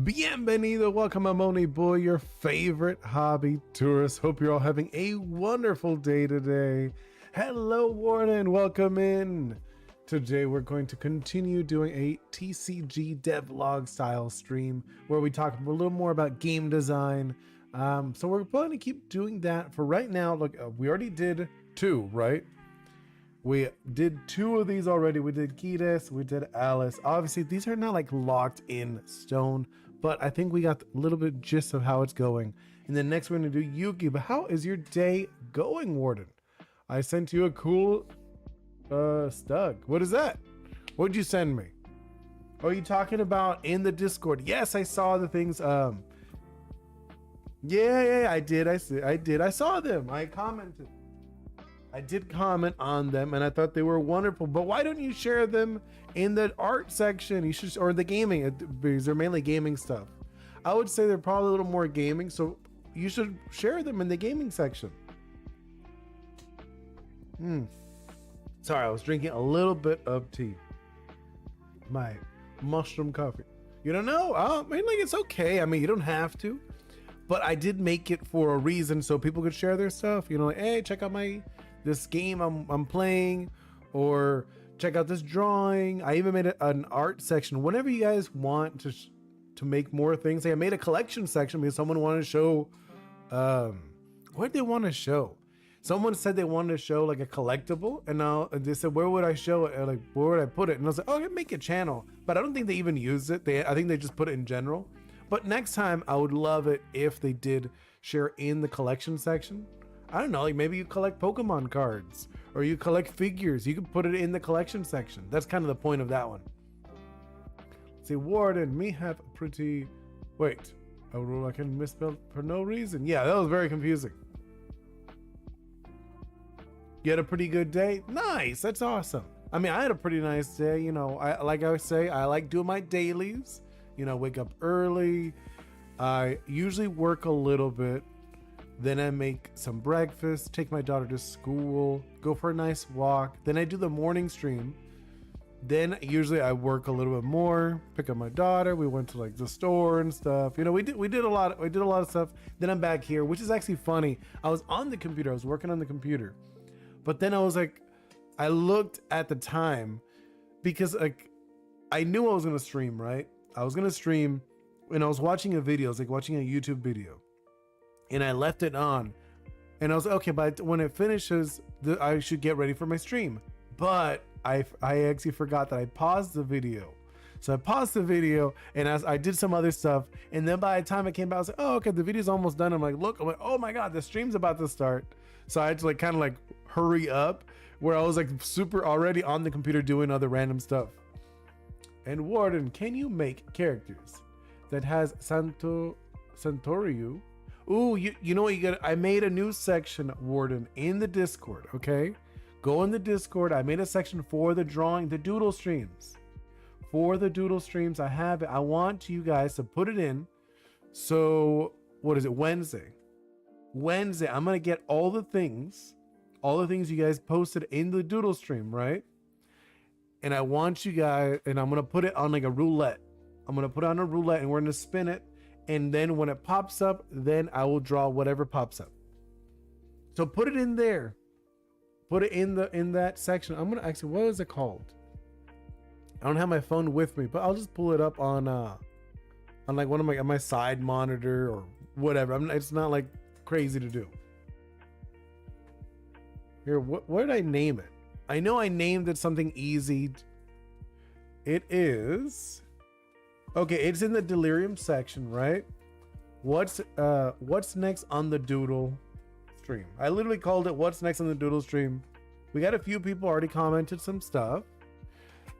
Bienvenido, welcome. I'm Oni Boi, your favorite hobby tourist. Hope you're all having a wonderful day today. Hello, Warden, welcome in. Today we're going to continue doing a TCG devlog style stream where we talk a little more about game design. So we're going to keep doing that for right now. Look, we already did two, right? We did two of these already. We did Kides, we did Alice. Obviously, these are not like locked in stone, but I think we got a little bit gist of how it's going. And then next we're gonna do Yuki. But how is your day going, Warden? I sent you a cool stug. What is that? What'd you send me? Oh, you talking about in the Discord? Yes, I saw the things. Yeah, I did. I saw them. I commented. I did comment on them and I thought they were wonderful, but why don't you share them in the art section? You should, or the gaming, because they're mainly gaming stuff. I would say they're probably a little more gaming, so you should share them in the gaming section. Sorry, I was drinking a little bit of tea. My mushroom coffee. You don't know? I mean, like, it's okay. I mean, you don't have to, but I did make it for a reason so people could share their stuff. You know, like, hey, check out this game I'm playing, or check out this drawing. I even made an art section. Whenever you guys want to make more things, like I made a collection section because someone wanted to show, what did they want to show? Someone said they wanted to show like a collectible, and they said, where would I show it? Like, where would I put it? And I was like, oh, make a channel. But I don't think they even used it. I think they just put it in general. But next time I would love it if they did share in the collection section. I don't know, like maybe you collect Pokemon cards or you collect figures. You can put it in the collection section. That's kind of the point of that one. See, Warden, me have a pretty, wait, a rule I can misspell for no reason. Yeah, that was very confusing. You had a pretty good day? Nice, that's awesome. I mean, I had a pretty nice day. You know, I like doing my dailies. You know, wake up early. I usually work a little bit. Then I make some breakfast, take my daughter to school, go for a nice walk. Then I do the morning stream. Then usually I work a little bit more, pick up my daughter. We went to like the store and stuff. You know, we did a lot of stuff. Then I'm back here, which is actually funny. I was on the computer, I was working on the computer. But then I was like, I looked at the time because like I knew I was gonna stream, right? I was gonna stream and I was watching a video, I was like watching a YouTube video. And I left it on and I was like, okay, but when it finishes, I should get ready for my stream. But I actually forgot that I paused the video. So I paused the video and as I did some other stuff. And then by the time I came back, I was like, oh, okay, the video's almost done. I'm like, oh my God, the stream's about to start. So I had to like kind of like hurry up, where I was like super already on the computer doing other random stuff. And Warden, can you make characters that has Santoriu? Ooh, you know what you got? I made a new section, Warden, in the Discord, okay? Go in the Discord. I made a section for the drawing, the doodle streams. For the doodle streams, I have it. I want you guys to put it in. So, what is it? Wednesday, I'm going to get all the things you guys posted in the doodle stream, right? And I want you guys, and I'm going to put it on like a roulette. I'm going to put it on a roulette and we're going to spin it. And then when it pops up, then I will draw whatever pops up. So put it in there. Put it in that section. I'm gonna actually, what is it called? I don't have my phone with me, but I'll just pull it up on like one of my side monitor or whatever. It's not like crazy to do. Here, what did I name it? I know I named it something easy. It is. Okay, it's in the Delirium section, right? What's next on the doodle stream? I literally called it what's next on the doodle stream. We got a few people already commented some stuff.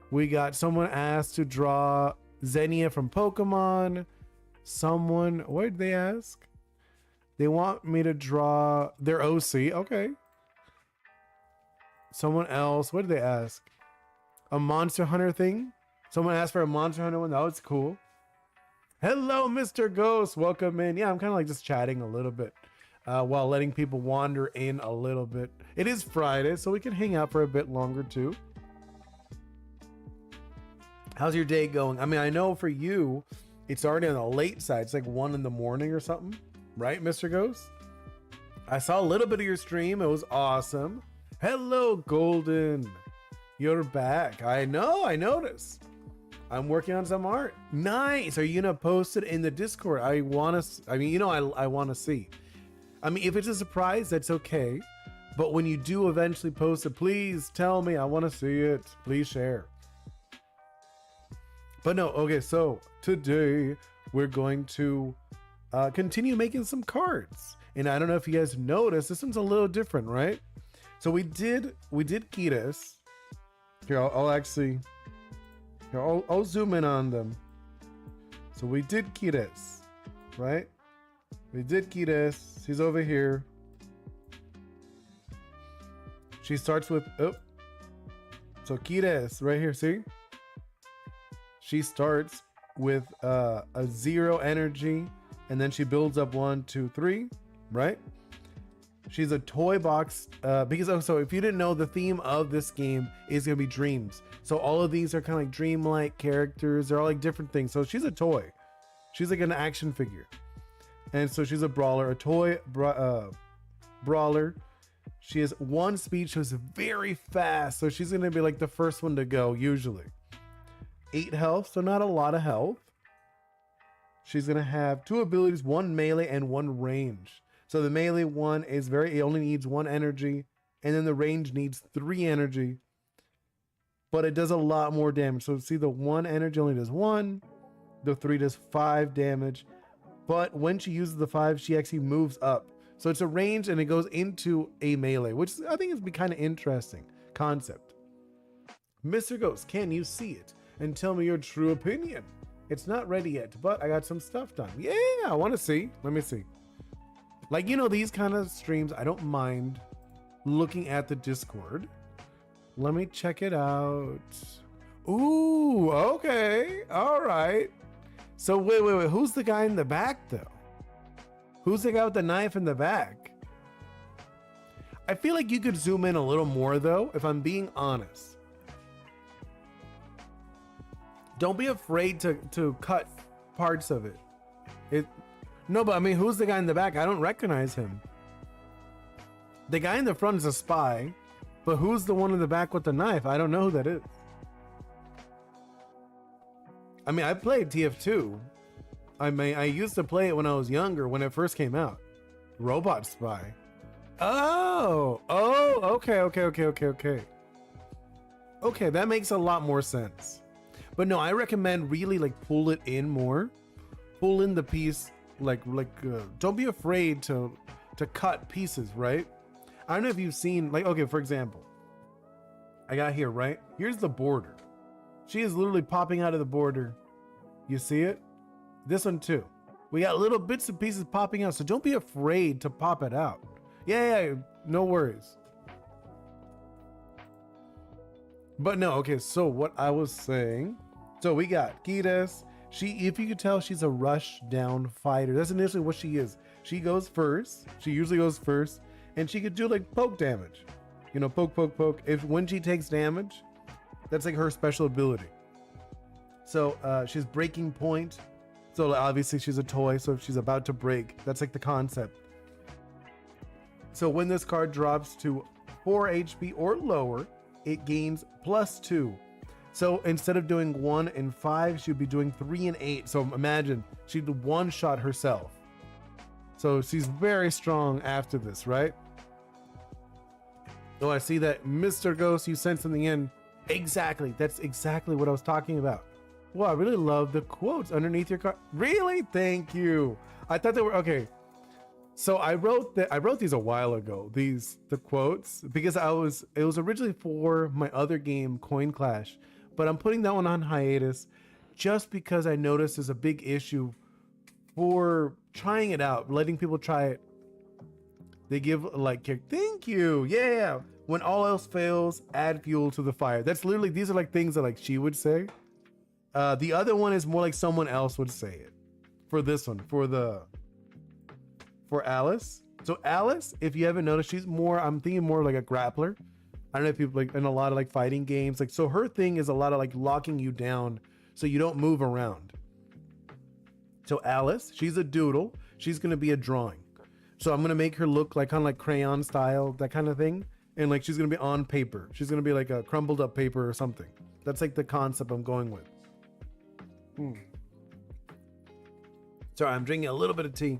We got someone asked to draw Xenia from Pokemon. What did they ask? They want me to draw their OC. Okay. Someone else, what did they ask? A Monster Hunter thing? Someone asked for a Monster Hunter one. That was cool. Hello, Mr. Ghost. Welcome in. Yeah, I'm kind of like just chatting a little bit while letting people wander in a little bit. It is Friday, so we can hang out for a bit longer too. How's your day going? I mean, I know for you, It's already on the late side. It's like 1 in the morning or something, right, Mr. Ghost? I saw a little bit of your stream. It was awesome. Hello, Golden. You're back. I know, I noticed. I'm working on some art. Nice. Are you gonna post it in the Discord? I want to see. I mean, if it's a surprise, that's okay. But when you do eventually post it, please tell me. I want to see it. Please share. But no, okay, so today we're going to continue making some cards. And I don't know if you guys noticed, this one's a little different, right? So we did Kiris. Here, I'll zoom in on them. So we did Kiris, right? We did Kiris. She's over here. She starts with, so Kiris right here, see? She starts with a 0 energy, and then she builds up 1, 2, 3, right? She's a toy box, because so if you didn't know, the theme of this game is gonna be dreams. So all of these are kind of like dreamlike characters. They're all like different things. So she's a toy. She's like an action figure. And so she's a brawler, a toy brawler. She has 1 speed, so it's very fast. So she's gonna be like the first one to go, usually. 8 health, so not a lot of health. She's gonna have 2 abilities, 1 melee and 1 range. So the melee one is it only needs 1 energy, and then the range needs 3 energy. But it does a lot more damage. So see, the 1 energy only does 1, the 3 does 5 damage. But when she uses the 5, she actually moves up. So it's a range and it goes into a melee, which I think is kind of interesting concept. Mr. Ghost, can you see it? And tell me your true opinion. It's not ready yet, but I got some stuff done. Yeah, I want to see. Let me see. Like, you know, these kind of streams, I don't mind looking at the Discord. Let me check it out. Ooh, okay. All right. So wait. Who's the guy in the back, though? Who's the guy with the knife in the back? I feel like you could zoom in a little more, though, if I'm being honest. Don't be afraid to cut parts of it. No, but I mean, who's the guy in the back? I don't recognize him. The guy in the front is a spy, but who's the one in the back with the knife? I don't know who that is. I mean, I played TF2. I used to play it when I was younger, when it first came out. Robot Spy. Oh, okay. Okay, that makes a lot more sense. But no, I recommend really like pull it in more. Pull in the piece, don't be afraid to cut pieces, right? I don't know if you've seen, like, okay, for example, I got here, right? Here's the border. She is literally popping out of the border. You see it? This one too. We got little bits and pieces popping out, so don't be afraid to pop it out. Yeah, no worries. But no, okay, so what I was saying, so we got Kiris. If you could tell, she's a rush down fighter. That's initially what she is. She goes first. She usually goes first, and she could do like poke damage. You know, poke. When she takes damage, that's like her special ability. So she's breaking point. So obviously she's a toy, so if she's about to break, that's like the concept. So when this card drops to 4 HP or lower, it gains +2. So instead of doing 1 and 5, she'd be doing 3 and 8. So imagine she'd one-shot herself. So she's very strong after this, right? Oh, I see that, Mr. Ghost, you sent something in. Exactly, that's exactly what I was talking about. Well, I really love the quotes underneath your card. Really? Thank you. I thought they were okay. So I wrote these a while ago. The quotes, because it was originally for my other game, Coin Clash, but I'm putting that one on hiatus just because I noticed there's a big issue for trying it out, letting people try it. They give like, thank you, yeah. When all else fails, add fuel to the fire. That's literally, these are like things that like she would say. The other one is more like someone else would say it. For this one, for Alice. So Alice, if you haven't noticed, I'm thinking more like a grappler. I don't know if people like in a lot of like fighting games, like, so her thing is a lot of like locking you down so you don't move around. So Alice, she's a doodle. She's gonna be a drawing. So I'm gonna make her look like kind of like crayon style, that kind of thing. And like she's gonna be on paper. She's gonna be like a crumpled up paper or something. That's like the concept I'm going with. Sorry, I'm drinking a little bit of tea.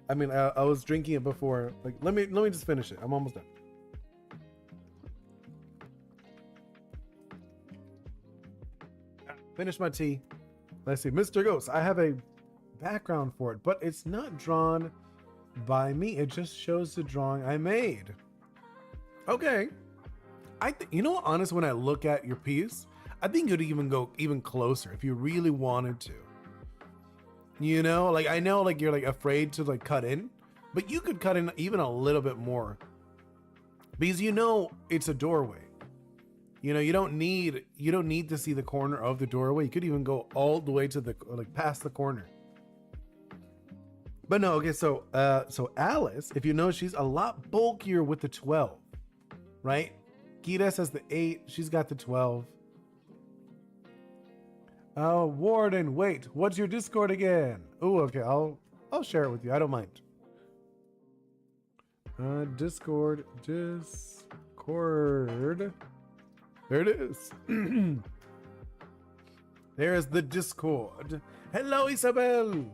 I mean, I was drinking it before. Like, let me just finish it. I'm almost done. Finish my tea. Let's see, Mr. Ghost. I have a background for it, but it's not drawn by me. It just shows the drawing I made. Okay. You know what, honest, when I look at your piece, I think you'd even go even closer if you really wanted to. You know, like I know like you're like afraid to like cut in, but you could cut in even a little bit more. Because you know it's a doorway. You know, you don't need to see the corner of the doorway. You could even go all the way to the like past the corner. But no, okay, so Alice, if you know, she's a lot bulkier with the 12, right? Gides has the 8, she's got the 12. Warden, wait, what's your Discord again? Oh, okay, I'll share it with you. I don't mind. Discord. There it is. There's the Discord. Hello, Isabel.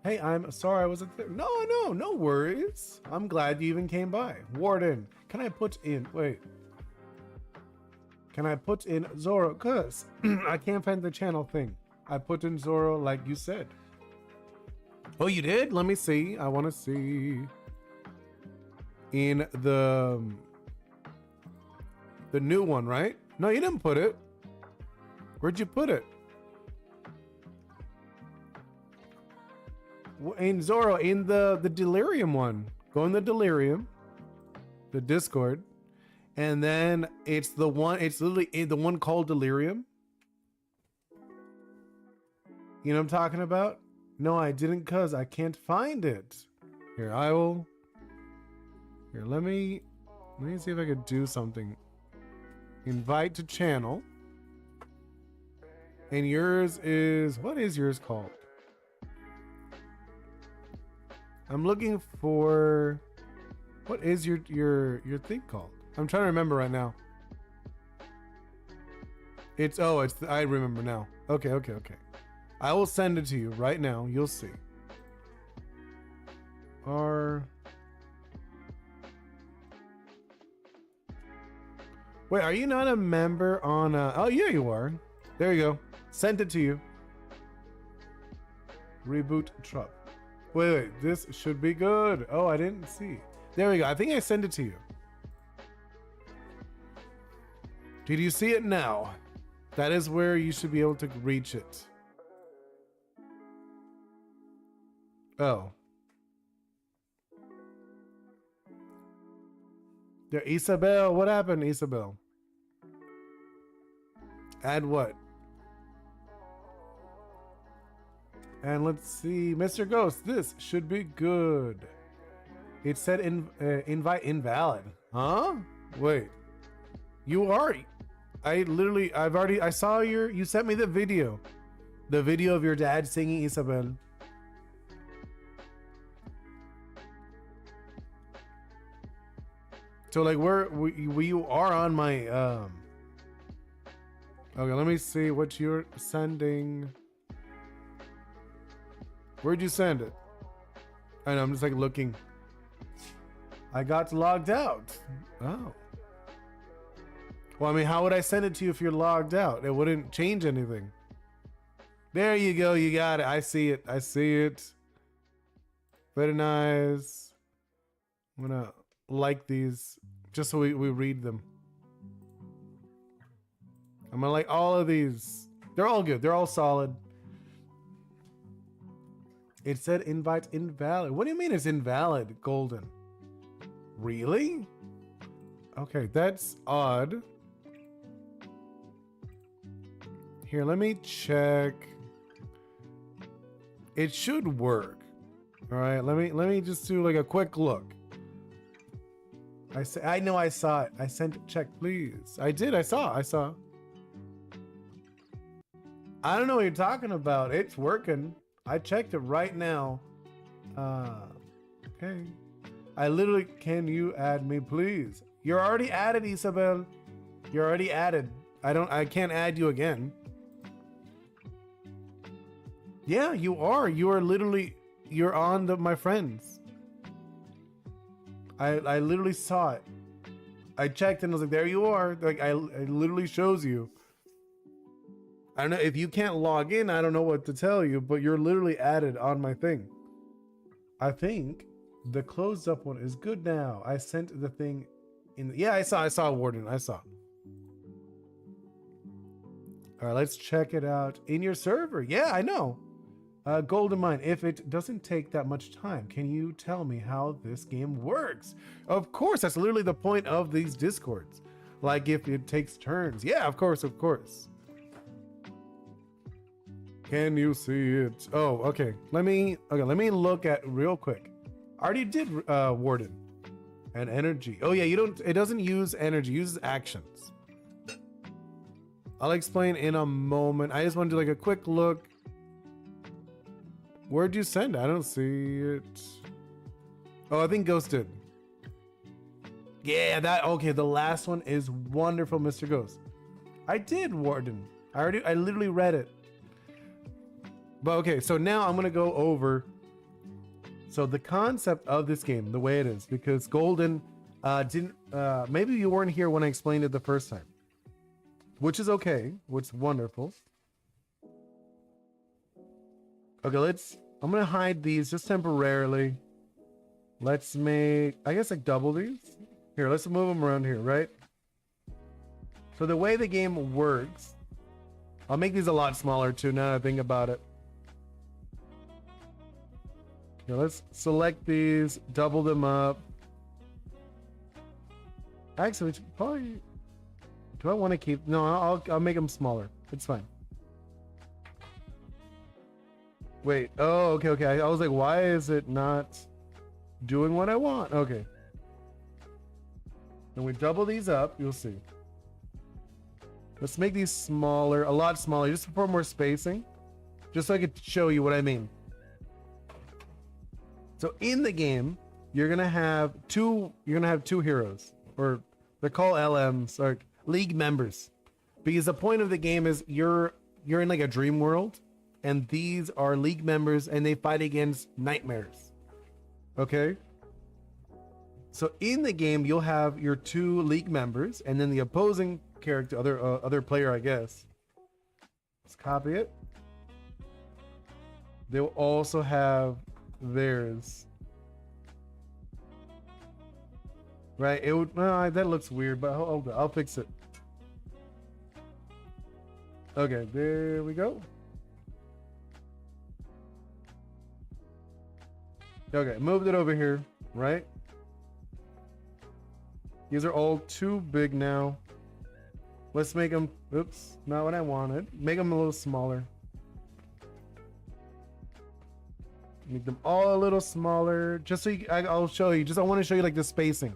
Hey, I'm sorry I wasn't there. No worries. I'm glad you even came by. Warden, can I put in Zoro? Cause I can't find the channel thing. I put in Zoro like you said. Oh, you did? Let me see. I want to see. In the new one, right? No, you didn't put it. Where'd you put it? In Zoro, in the Delirium one. Go in the Delirium, the Discord, and then it's literally the one called Delirium. You know what I'm talking about? No, I didn't, cause I can't find it. Here, let me see if I could do something. Invite to channel. And yours is, what is yours called? I'm looking for, what is your thing called? I'm trying to remember right now. I remember now. Okay. I will send it to you right now. You'll see. Wait, are you not a member on, oh yeah, you are. There you go. Sent it to you. Reboot Trup. Wait, this should be good. Oh, I didn't see. There we go. I think I sent it to you. Did you see it now? That is where you should be able to reach it. Oh. There, Isabel. What happened, Isabel? Add what? And let's see, Mr. Ghost, this should be good. It said invite invalid. Huh? Wait. You are. I saw you sent me the video. The video of your dad singing Isabel. So like you are on my okay, let me see what you're sending. Where'd you send it? I know, I'm just like looking. I got logged out. Oh. Well, I mean, how would I send it to you if you're logged out? It wouldn't change anything. There you go. You got it. I see it. Very nice. I'm gonna like these just so we read them. I'm gonna like all of these. They're all good. They're all solid. It said invite invalid. What do you mean it's invalid, Golden? Really? Okay, that's odd. Here, let me check. It should work. All right, let me just do like a quick look. I know I saw it. I sent it. Check, please. I did. I saw. I don't know what you're talking about. It's working. I checked it right now. Okay. I literally, can you add me, please? You're already added, Isabel. You're already added. I can't add you again. Yeah, you are. You are literally, you're on my friends. I literally saw it. I checked and I was like, there you are. Like, it literally shows you. I don't know if you can't log in, I don't know what to tell you, but you're literally added on my thing. I think the closed up one is good now. I sent the thing in. Yeah, I saw Warden. I saw. All right, let's check it out in your server. Yeah, I know. Golden Mine, if it doesn't take that much time, can you tell me how this game works? Of course, that's literally the point of these Discords. Like if it takes turns. Yeah, of course, of course. Can you see it? Oh, okay. Let me look at real quick. I already did Warden and energy. Oh yeah, it doesn't use energy, it uses actions. I'll explain in a moment. I just want to do like a quick look. Where'd you send it? I don't see it. Oh, I think Ghost did. Yeah, okay, the last one is wonderful, Mr. Ghost. I did Warden. I literally read it. But okay, so now I'm gonna go over. So the concept of this game, the way it is, because Golden didn't, maybe you weren't here when I explained it the first time. Which is okay, which is wonderful. Okay, I'm gonna hide these just temporarily. Let's make, I guess like double these. Here, let's move them around here, right? So the way the game works, I'll make these a lot smaller too now that I think about it. Here, let's select these, double them up. Actually, probably, do I want to keep, no, I'll make them smaller. It's fine. Wait, oh, okay. I was like, why is it not doing what I want? Okay. When we double these up, you'll see. Let's make these smaller, a lot smaller, just for more spacing. Just so I could show you what I mean. So in the game, you're gonna have two heroes, or they're called LMs, or league members. Because the point of the game is you're in like a dream world. And these are league members and they fight against nightmares. Okay? So in the game, you'll have your two league members and then the opposing character, other player, I guess. Let's copy it. They'll also have theirs. Right? It would, that looks weird, but hold on, I'll fix it. Okay, there we go. Okay, moved it over here, right? These are all too big now. Let's make them, oops, not what I wanted. Make them a little smaller. Make them all a little smaller. Just so I'll show you, I want to show you like the spacing.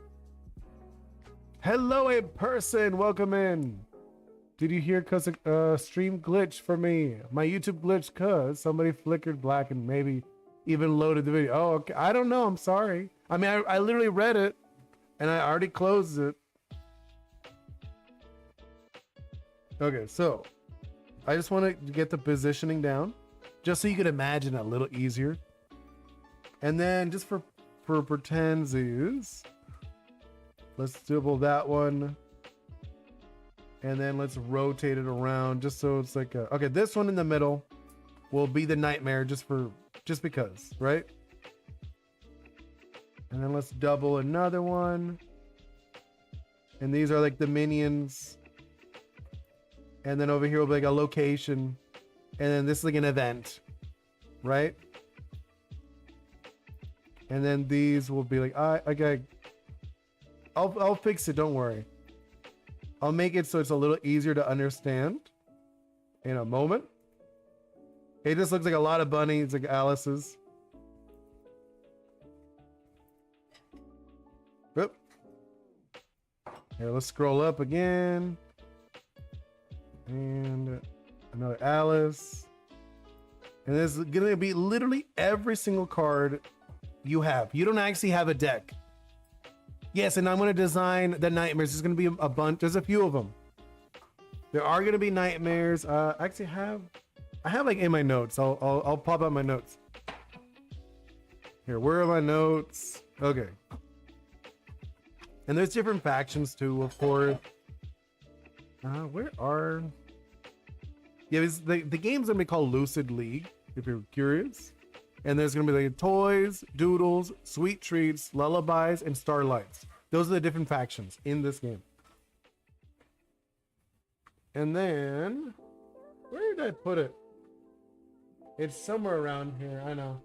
Hello, a person, welcome in. Did you hear cause stream glitch for me? My YouTube glitch cause somebody flickered black and maybe even loaded the video. Oh, okay. I don't know. I'm sorry. I mean, I literally read it and I already closed it. Okay, so I just want to get the positioning down just so you can imagine a little easier. And then just for pretendsies, let's double that one. And then let's rotate it around just so it's like a, okay, this one in the middle will be the nightmare just because, right? And then let's double another one. And these are like the minions. And then over here will be like a location. And then this is like an event, right? And then these will be like, okay, I'll fix it, don't worry. I'll make it so it's a little easier to understand in a moment. It just looks like a lot of bunnies, like Alice's. Whoop. Here, let's scroll up again. And another Alice. And this is gonna be literally every single card you have. You don't actually have a deck. Yes, and I'm gonna design the nightmares. There's gonna be a bunch. There's a few of them. There are gonna be nightmares. I actually have like in my notes. I'll pop out my notes. Here, where are my notes? Okay. And there's different factions too, of course. Where are? Yeah, the game's gonna be called Lucid League, if you're curious. And there's gonna be like toys, doodles, sweet treats, lullabies, and starlights. Those are the different factions in this game. And then, where did I put it? It's somewhere around here, I know.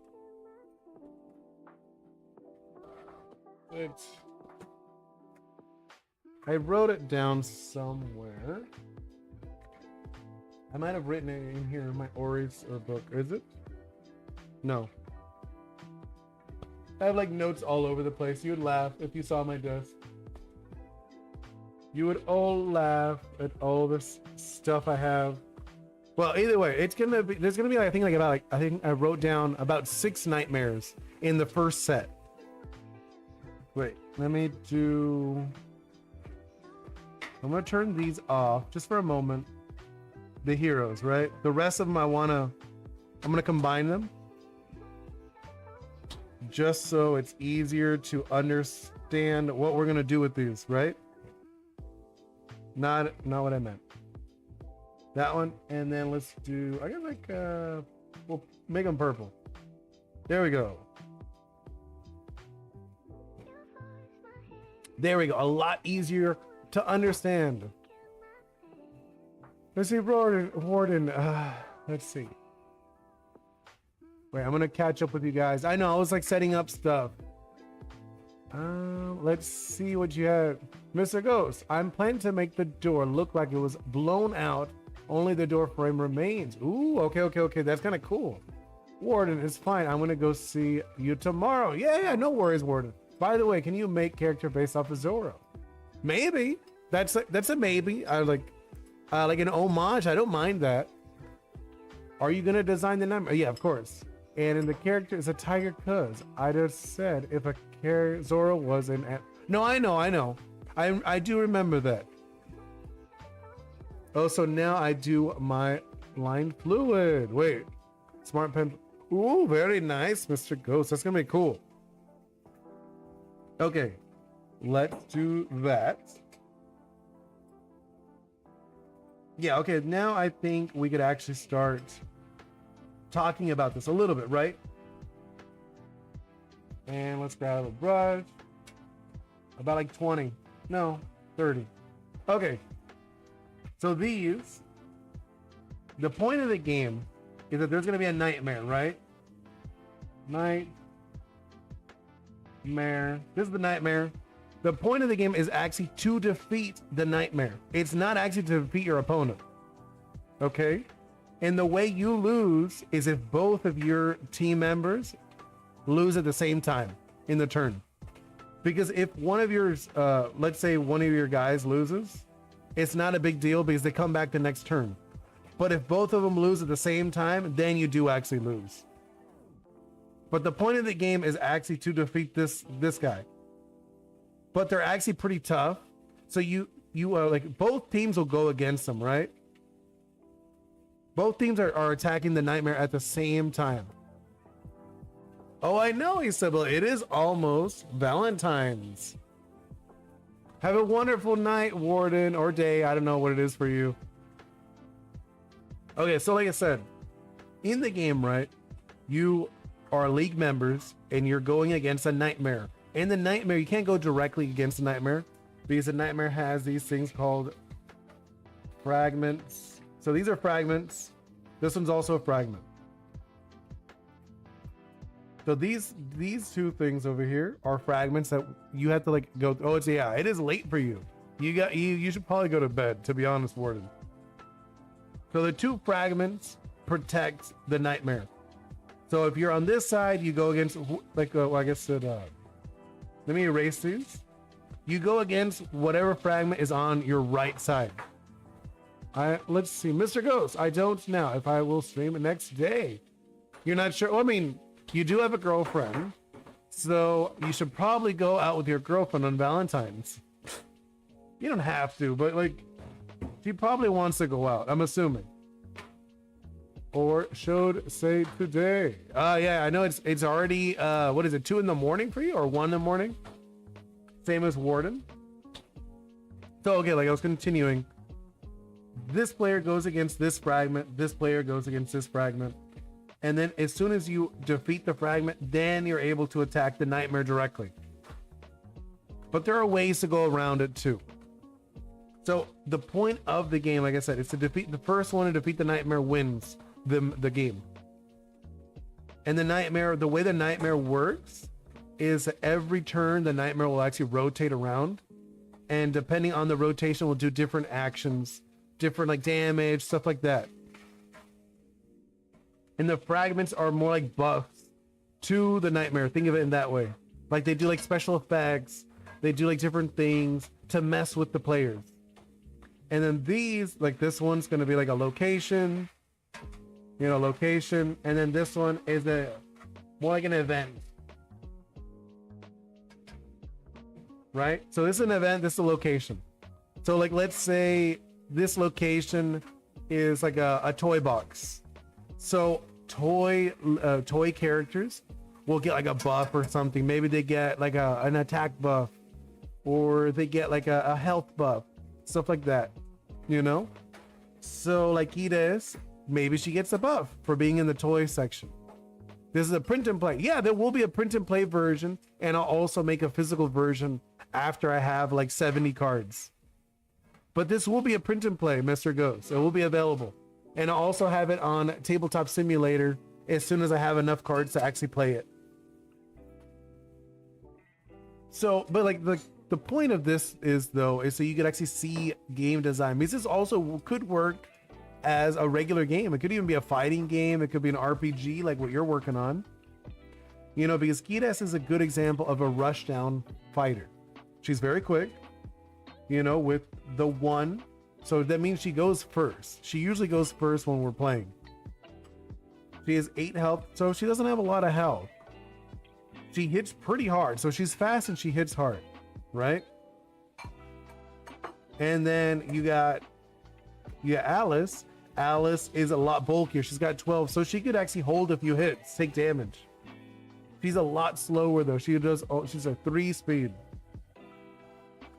I wrote it down somewhere. I might have written it in here in my Ori's or book. Is it? No. I have like notes all over the place. You would laugh if you saw my desk. You would all laugh at all this stuff I have. Well, either way, it's gonna be. There's gonna be like, I think I wrote down about 6 nightmares in the first set. Wait, let me do. I'm gonna turn these off just for a moment. The heroes, right? The rest of them I'm gonna combine them. Just so it's easier to understand what we're gonna do with these, right? Not what I meant. That one, and then let's do, I got like, we'll make them purple. There we go. There we go, a lot easier to understand. Let's see, Warden, let's see. Wait, I'm gonna catch up with you guys. I know, I was like setting up stuff. Let's see what you had. Mr. Ghost, I'm planning to make the door look like it was blown out. Only the door frame remains. Ooh, okay. That's kind of cool. Warden, it's fine. I'm gonna go see you tomorrow. Yeah, no worries, Warden. By the way, can you make character based off of Zoro? Maybe. That's a maybe. I like an homage. I don't mind that. Are you gonna design the number? Yeah, of course. And in the character is a tiger cuz I just said if a Zoro was an no, I know. I do remember that. Oh, so now I do my line fluid. Wait, smart pen. Ooh, very nice, Mr. Ghost. That's gonna be cool. Okay, let's do that. Yeah, okay, now I think we could actually start talking about this a little bit, right? And let's grab a brush. About like 20. No, 30. Okay. So these, the point of the game is that there's going to be a nightmare, right? Nightmare. This is the nightmare. The point of the game is actually to defeat the nightmare. It's not actually to defeat your opponent. Okay? And the way you lose is if both of your team members lose at the same time in the turn. Because if one of yours, let's say one of your guys loses, it's not a big deal because they come back the next turn. But if both of them lose at the same time, then you do actually lose. But the point of the game is actually to defeat this guy. But they're actually pretty tough. So you like both teams will go against them, right? Both teams are attacking the nightmare at the same time. Oh, I know, Isabel. It is almost Valentine's. Have a wonderful night, Warden, or day. I don't know what it is for you. Okay, so like I said, in the game, right, you are league members and you're going against a nightmare. In the nightmare, you can't go directly against the nightmare because the nightmare has these things called fragments. So these are fragments. This one's also a fragment. So these two things over here are fragments that you have to like go. Oh, it is late for you. You should probably go to bed, to be honest, Warden. So the two fragments protect the nightmare. So if you're on this side, you go against like well, I guess that. Let me erase these. You go against whatever fragment is on your right side. Let's see, Mr. Ghost. I don't know if I will stream next day. You're not sure. Well, I mean, you do have a girlfriend, so you should probably go out with your girlfriend on Valentine's. You don't have to, but like, she probably wants to go out, I'm assuming. Or should say today. Yeah, I know it's already, what is it, 2 in the morning for you, or 1 in the morning? Same as Warden. So, okay, like I was continuing. This player goes against this fragment. This player goes against this fragment. And then as soon as you defeat the fragment, then you're able to attack the nightmare directly. But there are ways to go around it too. So the point of the game, like I said, is to defeat the first one, to defeat the nightmare wins the game. And the nightmare, the way the nightmare works is that every turn the nightmare will actually rotate around, and depending on the rotation will do different actions, different like damage, stuff like that. And the fragments are more like buffs to the nightmare. Think of it in that way. Like they do like special effects, they do like different things to mess with the players. And then these, like this one's going to be like a location, you know, location. And then this one is more like an event, right? So this is an event, this is a location. So like, let's say this location is like a toy box. So toy characters will get like a buff or something. Maybe they get like an attack buff, or they get like a health buff. Stuff like that, you know? So like Ida, maybe she gets a buff for being in the toy section. This is a print and play. Yeah, there will be a print and play version, and I'll also make a physical version after I have like 70 cards. But this will be a print and play, Mr. Ghost. It will be available. And I'll also have it on Tabletop Simulator as soon as I have enough cards to actually play it. So, but like the point of this is though, is so you could actually see game design, because this also could work as a regular game. It could even be a fighting game. It could be an RPG like what you're working on, you know, because Kides is a good example of a rushdown fighter. She's very quick, you know, with the 1. So that means she goes first. She usually goes first when we're playing. She has 8 health, so she doesn't have a lot of health. She hits pretty hard, so she's fast and she hits hard, right? And then you got Alice. Alice is a lot bulkier. She's got 12, so she could actually hold a few hits, take damage. She's a lot slower though. She's a 3 speed.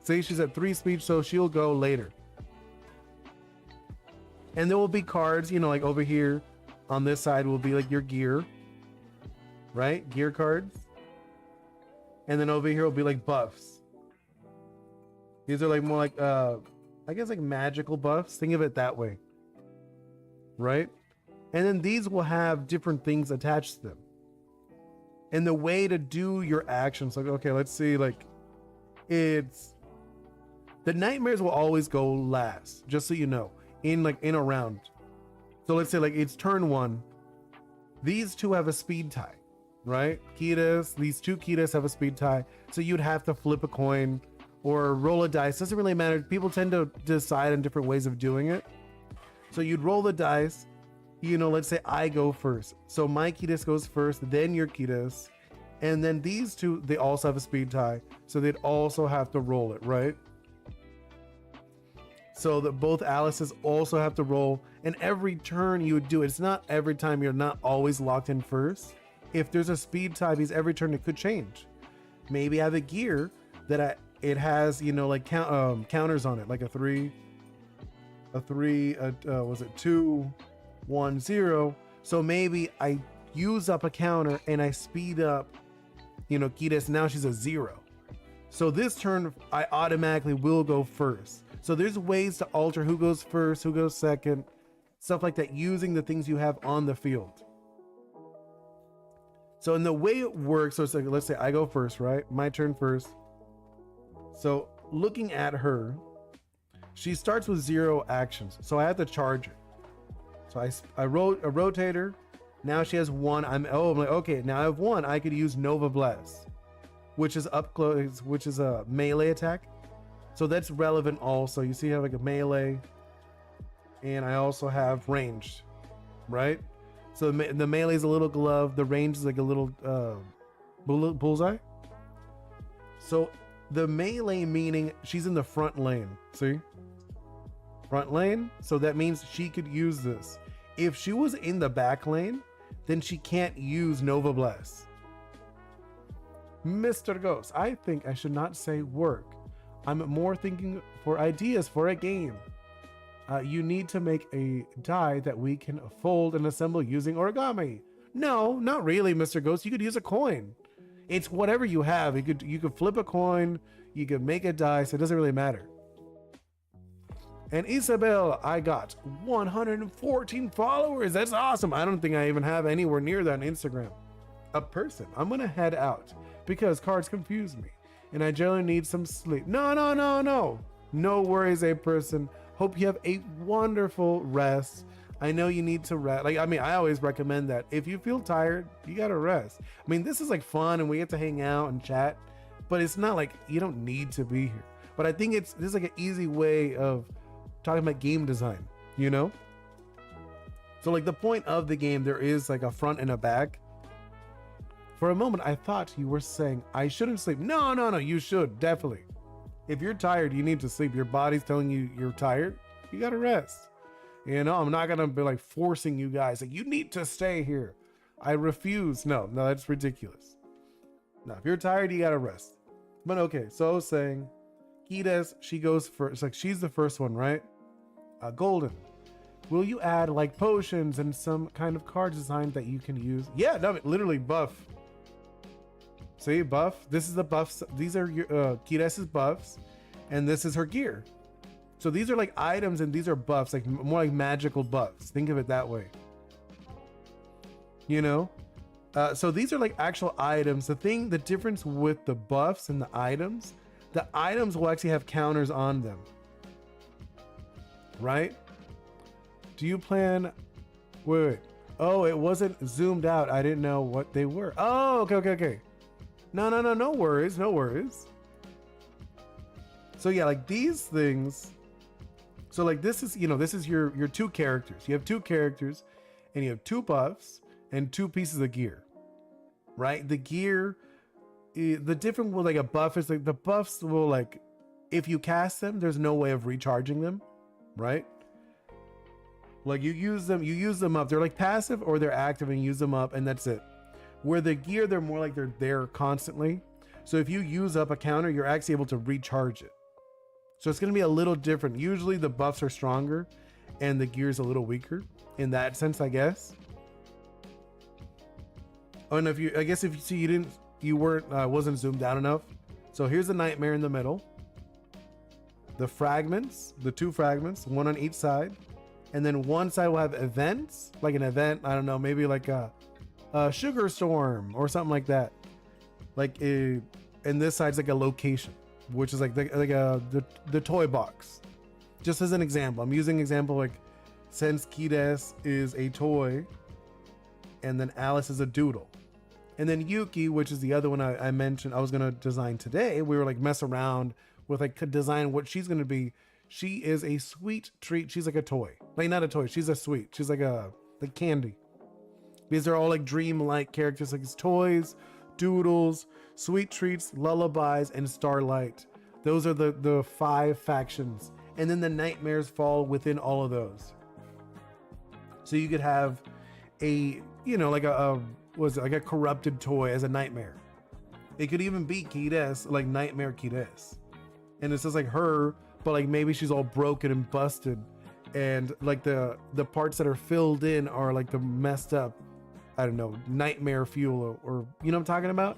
See, she's at 3 speed, so she'll go later. And there will be cards, you know, like over here on this side will be like your gear, right? Gear cards. And then over here will be like buffs. These are like more like, I guess like magical buffs. Think of it that way, right? And then these will have different things attached to them. And the way to do your actions, like, okay, let's see, like it's, the nightmares will always go last, just so you know, in a round. So let's say like it's turn 1. These two have a speed tie, right? These 2 Kitas have a speed tie. So you'd have to flip a coin or roll a dice. Doesn't really matter. People tend to decide on different ways of doing it. So you'd roll the dice, you know, let's say I go first. So my Kitas goes first, then your Kitas. And then these 2, they also have a speed tie. So they'd also have to roll it, right? So that both Alices also have to roll, and every turn you would do it. It's not every time, you're not always locked in first. If there's a speed tie, because every turn it could change. Maybe I have a gear that it has, you know, like counters on it, like a 3, was it 2, 1, 0. So maybe I use up a counter and I speed up, you know, Kides. Now she's a 0. So this turn I automatically will go first. So there's ways to alter who goes first, who goes second, stuff like that, using the things you have on the field. So in the way it works, so it's like, let's say I go first, right? My turn first. So looking at her, she starts with 0 actions. So I have to charge her. So I wrote a rotator. Now she has 1. I'm like, okay, now I have 1. I could use Nova Bless, which is up close, which is a melee attack. So that's relevant also. You see I have like a melee, and I also have ranged, right? So the melee is a little glove. The range is like a little bullseye. So the melee meaning she's in the front lane. See? Front lane. So that means she could use this. If she was in the back lane, then she can't use Nova Blast. Mr. Ghost, I think I should not say work. I'm more thinking for ideas for a game. You need to make a die that we can fold and assemble using origami. No, not really, Mr. Ghost. You could use a coin. It's whatever you have. You could flip a coin. You could make a die, so it doesn't really matter. And Isabel, I got 114 followers. That's awesome. I don't think I even have anywhere near that on Instagram. A person. I'm gonna head out because cards confuse me, and I generally need some sleep. No. No worries, a person. Hope you have a wonderful rest. I know you need to rest. Like, I mean, I always recommend that. If you feel tired, you gotta rest. I mean, this is like fun and we get to hang out and chat, but it's not like you don't need to be here. But I think this is like an easy way of talking about game design, you know? So like the point of the game, there is like a front and a back. For a moment, I thought you were saying I shouldn't sleep. No, you should, definitely. If you're tired, you need to sleep. Your body's telling you you're tired. You gotta rest. You know, I'm not gonna be like forcing you guys. Like, you need to stay here. I refuse. No, that's ridiculous. No, if you're tired, you gotta rest. But okay, so I was saying, Kides, she goes first. Like, she's the first one, right? Golden. Will you add like potions and some kind of card design that you can use? Yeah, no, literally buff. See, buff. This is the buffs. These are your Kides's buffs, and this is her gear. So these are like items, and these are buffs, like more like magical buffs. Think of it that way. You know, so these are like actual items. The difference with the buffs and the items will actually have counters on them, right? Do you plan? Wait. Oh, it wasn't zoomed out. I didn't know what they were. Oh, okay. No worries. So yeah, like these things. So like this is, this is your two characters. You have two characters and you have two buffs and two pieces of gear, right? The gear, the difference with like a buff is like the buffs will like, if you cast them, there's no way of recharging them, right? Like you use them up. They're like passive or they're active and use them up and that's it. Where the gear, they're more like they're there constantly. So if you use up a counter, you're actually able to recharge it. So it's going to be a little different. Usually the buffs are stronger and the gear is a little weaker in that sense, I guess. Oh, and if you see, you wasn't zoomed out enough. So here's the nightmare in the middle. The fragments, the two fragments, one on each side. And then one side will have events, like an event. I don't know, maybe like a sugar storm or something like that. And this side's like a location, which is like the toy box. Just as an example, I'm using example like since Kides is a toy, and then Alice is a doodle, and then Yuki, which is the other one I mentioned I was gonna design today. We were like mess around with like design what she's gonna be. She is a sweet treat. She's like a toy, like not a toy. She's a sweet. She's like candy. These are all like dream-like characters, like toys, doodles, sweet treats, lullabies, and starlight. Those are the 5 factions. And then the nightmares fall within all of those. So you could have like a corrupted toy as a nightmare. It could even be Kides, like Nightmare Kides. And it's just like her, but like maybe she's all broken and busted. And like the parts that are filled in are like the messed up, I don't know, nightmare fuel or you know what I'm talking about?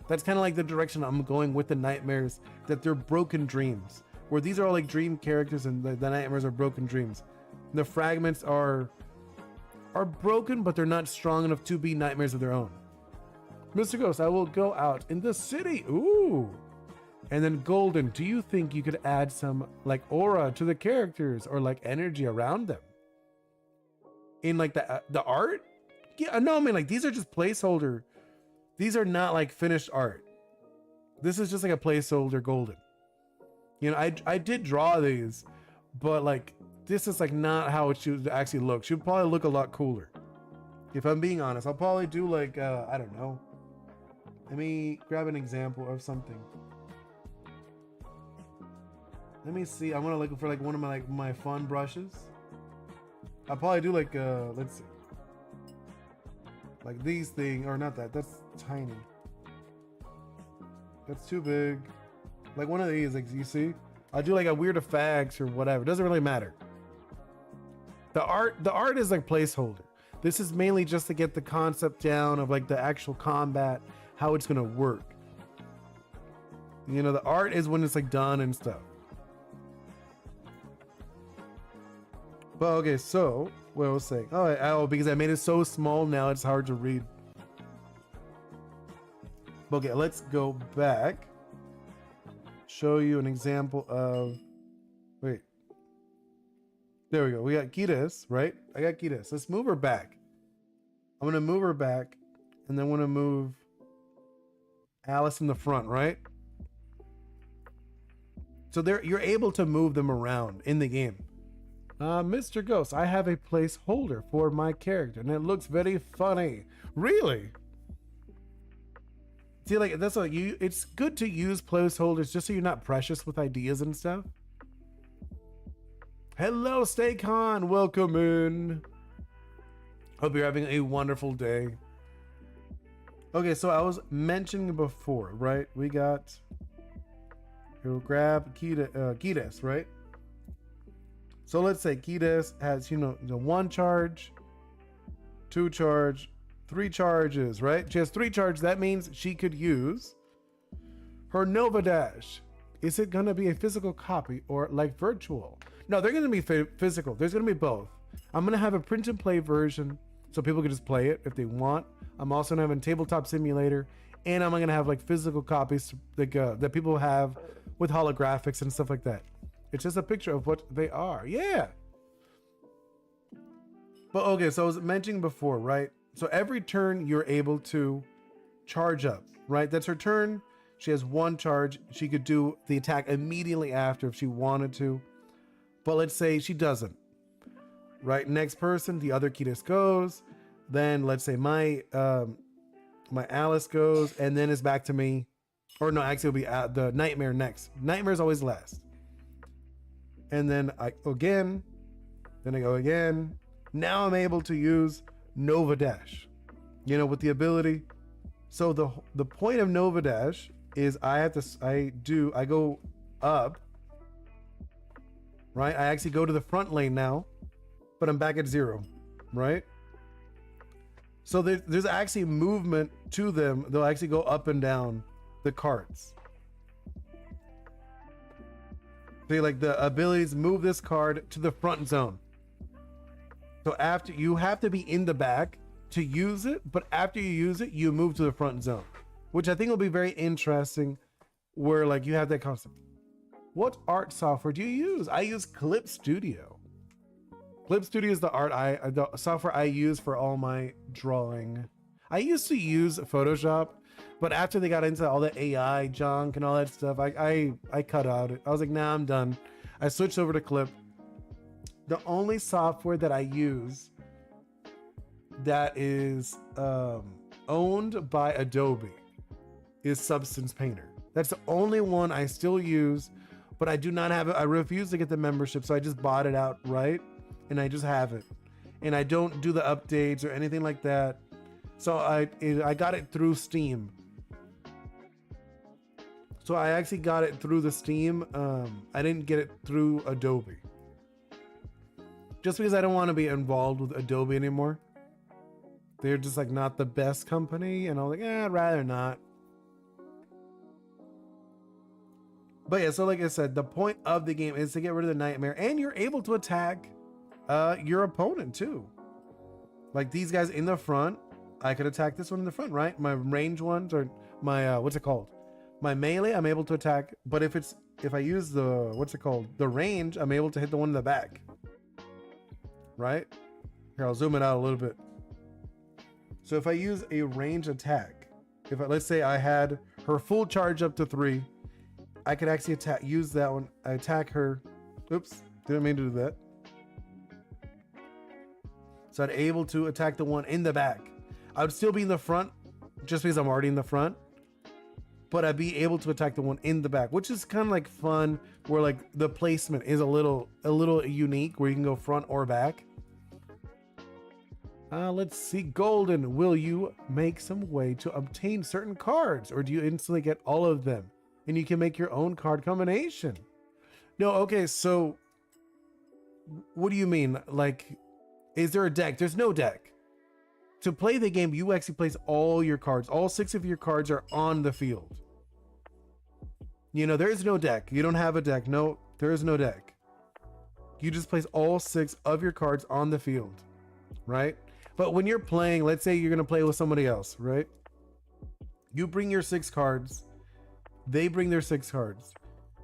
That's kind of like the direction I'm going with the nightmares, that they're broken dreams, where these are all like dream characters and the nightmares are broken dreams. The fragments are broken, but they're not strong enough to be nightmares of their own. Mr. Ghost, I will go out in the city. Ooh. And then Golden, do you think you could add some like aura to the characters or like energy around them? In like the art? Yeah, no, I mean like these are just placeholder. These are not like finished art. This is just like a placeholder Golden. I did draw these, but like this is like not how it should actually look. She would probably look a lot cooler. If I'm being honest, I'll probably do like, I don't know. Let me grab an example of something. Let me see. I'm gonna look for like one of my fun brushes. I'll probably do like, let's see. Like these things, or not that, that's tiny. That's too big. Like one of these, like you see? I'll do like a weird effects or whatever. It doesn't really matter. The art is like placeholder. This is mainly just to get the concept down of like the actual combat, how it's gonna work. You know, the art is when it's like done and stuff. Well, okay, so what I was saying. Oh, because I made it so small now it's hard to read. Okay, let's go back. Show you an example of, wait. There we go. We got Kiris, right? I got Kiris. Let's move her back. I'm gonna move her back, and then I'm gonna move Alice in the front, right? So there, you're able to move them around in the game. Mr. Ghost, I have a placeholder for my character, and it looks very funny. Really? See, like that's what you. It's good to use placeholders just so you're not precious with ideas and stuff. Hello, Staycon. Welcome in. Hope you're having a wonderful day. Okay, so I was mentioning before, right? We got. We'll grab Kiris, right? So let's say Kiris has, you know, the 1 charge, 2 charge, 3 charges, right? She has 3 charges. That means she could use her Nova Dash. Is it going to be a physical copy or like virtual? No, they're going to be physical. There's going to be both. I'm going to have a print and play version so people can just play it if they want. I'm also going to have a tabletop simulator, and I'm going to have like physical copies like, that people have with holographics and stuff like that. It's just a picture of what they are. Yeah. But okay, so I was mentioning before, right? So every turn you're able to charge up, right? That's her turn. She has 1 charge. She could do the attack immediately after if she wanted to. But let's say she doesn't, right? Next person, the other Kiris goes. Then let's say my Alice goes, and then it's back to me. Or no, actually it'll be the Nightmare next. Nightmare's always last. And then I go again. Then I go again. Now I'm able to use Nova Dash, you know, with the ability. So the point of Nova Dash is I go up, right? I actually go to the front lane now, but I'm back at 0, right? So there's actually movement to them. They'll actually go up and down the cards. They like the abilities move this card to the front zone. So after you have to be in the back to use it, but after you use it, you move to the front zone, which I think will be very interesting where like you have that concept. What art software do you use? I use Clip Studio. Clip Studio is the software I use for all my drawing. I used to use Photoshop, but after they got into all the AI junk and all that stuff, I cut out it. I was like, nah, I'm done. I switched over to Clip. The only software that I use that is owned by Adobe is Substance Painter. That's the only one I still use, but I do not have it. I refuse to get the membership, so I just bought it outright, and I just have it. And I don't do the updates or anything like that. So I got it through Steam. So I actually got it through the Steam. I didn't get it through Adobe. Just because I don't want to be involved with Adobe anymore. They're just like not the best company, and I'm like, I'd rather not. But yeah, so like I said, the point of the game is to get rid of the Nightmare, and you're able to attack your opponent too. Like these guys in the front, I could attack this one in the front, right? My range ones, or my what's it called? My melee, I'm able to attack, but if I use the range, I'm able to hit the one in the back. Right? Here, I'll zoom it out a little bit. So if I use a range attack, let's say I had her full charge up to 3, I could actually use that one. I attack her. Oops, didn't mean to do that. So I'd able to attack the one in the back. I would still be in the front just because I'm already in the front, but I'd be able to attack the one in the back, which is kind of like fun, where like the placement is a little unique, where you can go front or back. Let's see. Golden, will you make some way to obtain certain cards, or do you instantly get all of them and you can make your own card combination? No, okay, so what do you mean? Like, is there a deck? There's no deck. To play the game, you actually place all your cards. All 6 of your cards are on the field. You know, there is no deck. You don't have a deck. No, there is no deck. You just place all 6 of your cards on the field, right? But when you're playing, let's say you're going to play with somebody else, right? You bring your 6 cards. They bring their 6 cards.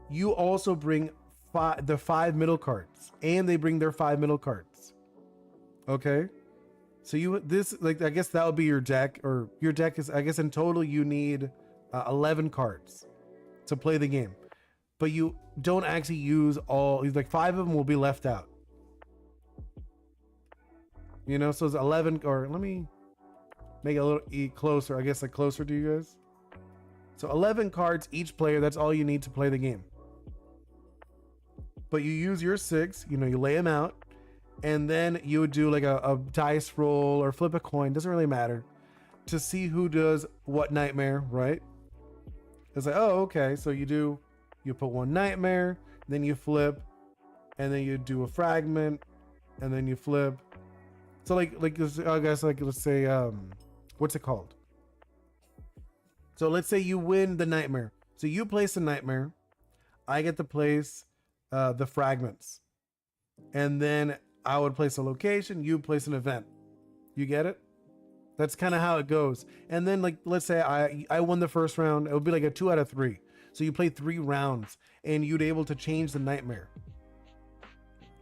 You also bring the 5 middle cards, and they bring their 5 middle cards. Okay? So I guess that would be your deck, or your deck is, I guess in total you need 11 cards to play the game, but you don't actually use all, like 5 of them will be left out. You know, so it's 11, or let me make it a little closer, I guess, like closer to you guys. So 11 cards each player, that's all you need to play the game. But you use your 6, you know, you lay them out, and then you would do like a dice roll or flip a coin, doesn't really matter, to see who does what nightmare, right? It's like, oh, okay, so you put one nightmare, then you flip, and then you do a fragment, and then you flip. So like I guess, like, let's say, what's it called? So let's say you win the nightmare. So you place a nightmare, I get to place the fragments, and then I would place a location, you place an event. You get it? That's kind of how it goes. And then, like, let's say I won the first round, it would be like a 2 out of 3. So you play 3 rounds, and you'd able to change the nightmare.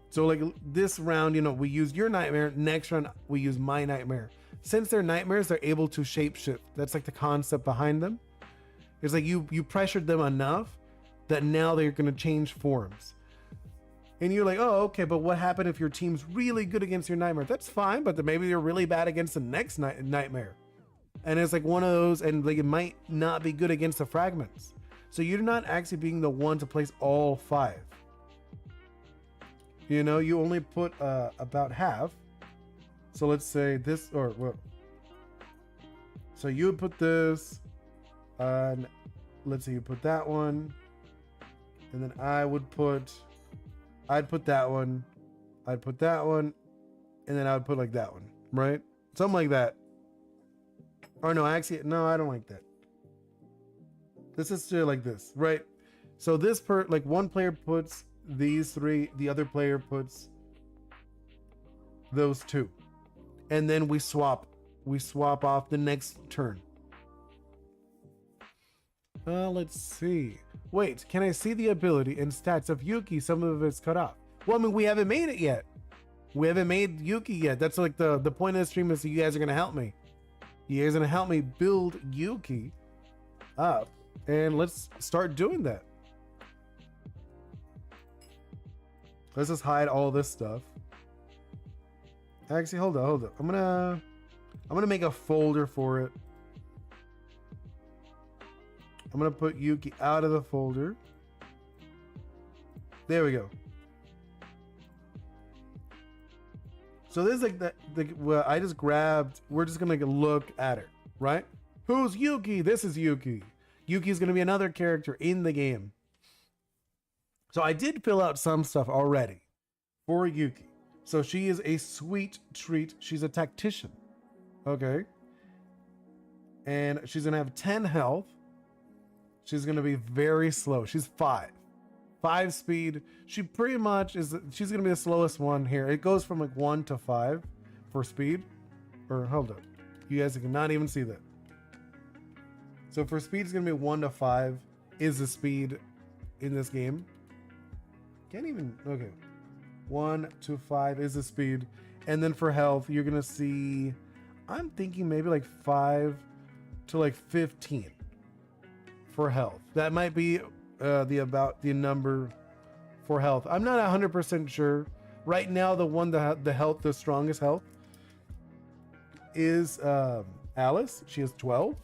So like this round, you know, we use your nightmare. Next round, we use my nightmare. Since they're nightmares, they're able to shapeshift. That's like the concept behind them. It's like you pressured them enough that now they're going to change forms. And you're like, oh, okay, but what happened if your team's really good against your nightmare? That's fine, but then maybe they're really bad against the next nightmare. And it's like one of those, and like it might not be good against the fragments. So you're not actually being the one to place all 5. You know, you only put about half. So let's say this, or what? So you would put this, and let's say you put that one, and then I'd put that one, I'd put that one, and then I would put like that one, right? Something like that. Or no, actually, no, I don't like that. This is still like this, right? So this like one player puts these 3, the other player puts those 2, and then we swap off the next turn. Let's see. Wait, can I see the ability and stats of Yuki? Some of it's cut off. Well, I mean, we haven't made it yet. We haven't made Yuki yet. That's like the point of the stream is you guys are gonna help me. You guys are gonna help me build Yuki up, and let's start doing that. Let's just hide all this stuff. Actually, hold on. I'm gonna make a folder for it. I'm gonna put Yuki out of the folder. There we go. So this is like well, I just grabbed. We're just gonna look at it, right? Who's Yuki? This is Yuki. Yuki's gonna be another character in the game. So I did fill out some stuff already for Yuki. So she is a sweet treat. She's a tactician. Okay. And she's going to have 10 health. She's going to be very slow. She's 5. 5 speed. She pretty much is, she's going to be the slowest one here. It goes from like 1 to 5 for speed. Or hold up. You guys cannot even see that. So for speed, it's going to be 1 to 5 is the speed in this game. Can't even, okay. 1 to 5 is the speed. And then for health, you're going to see, I'm thinking maybe like 5 to like 15 for health. That might be the number for health. I'm not 100% sure. Right now, the one that the strongest health is Alice. She is 12.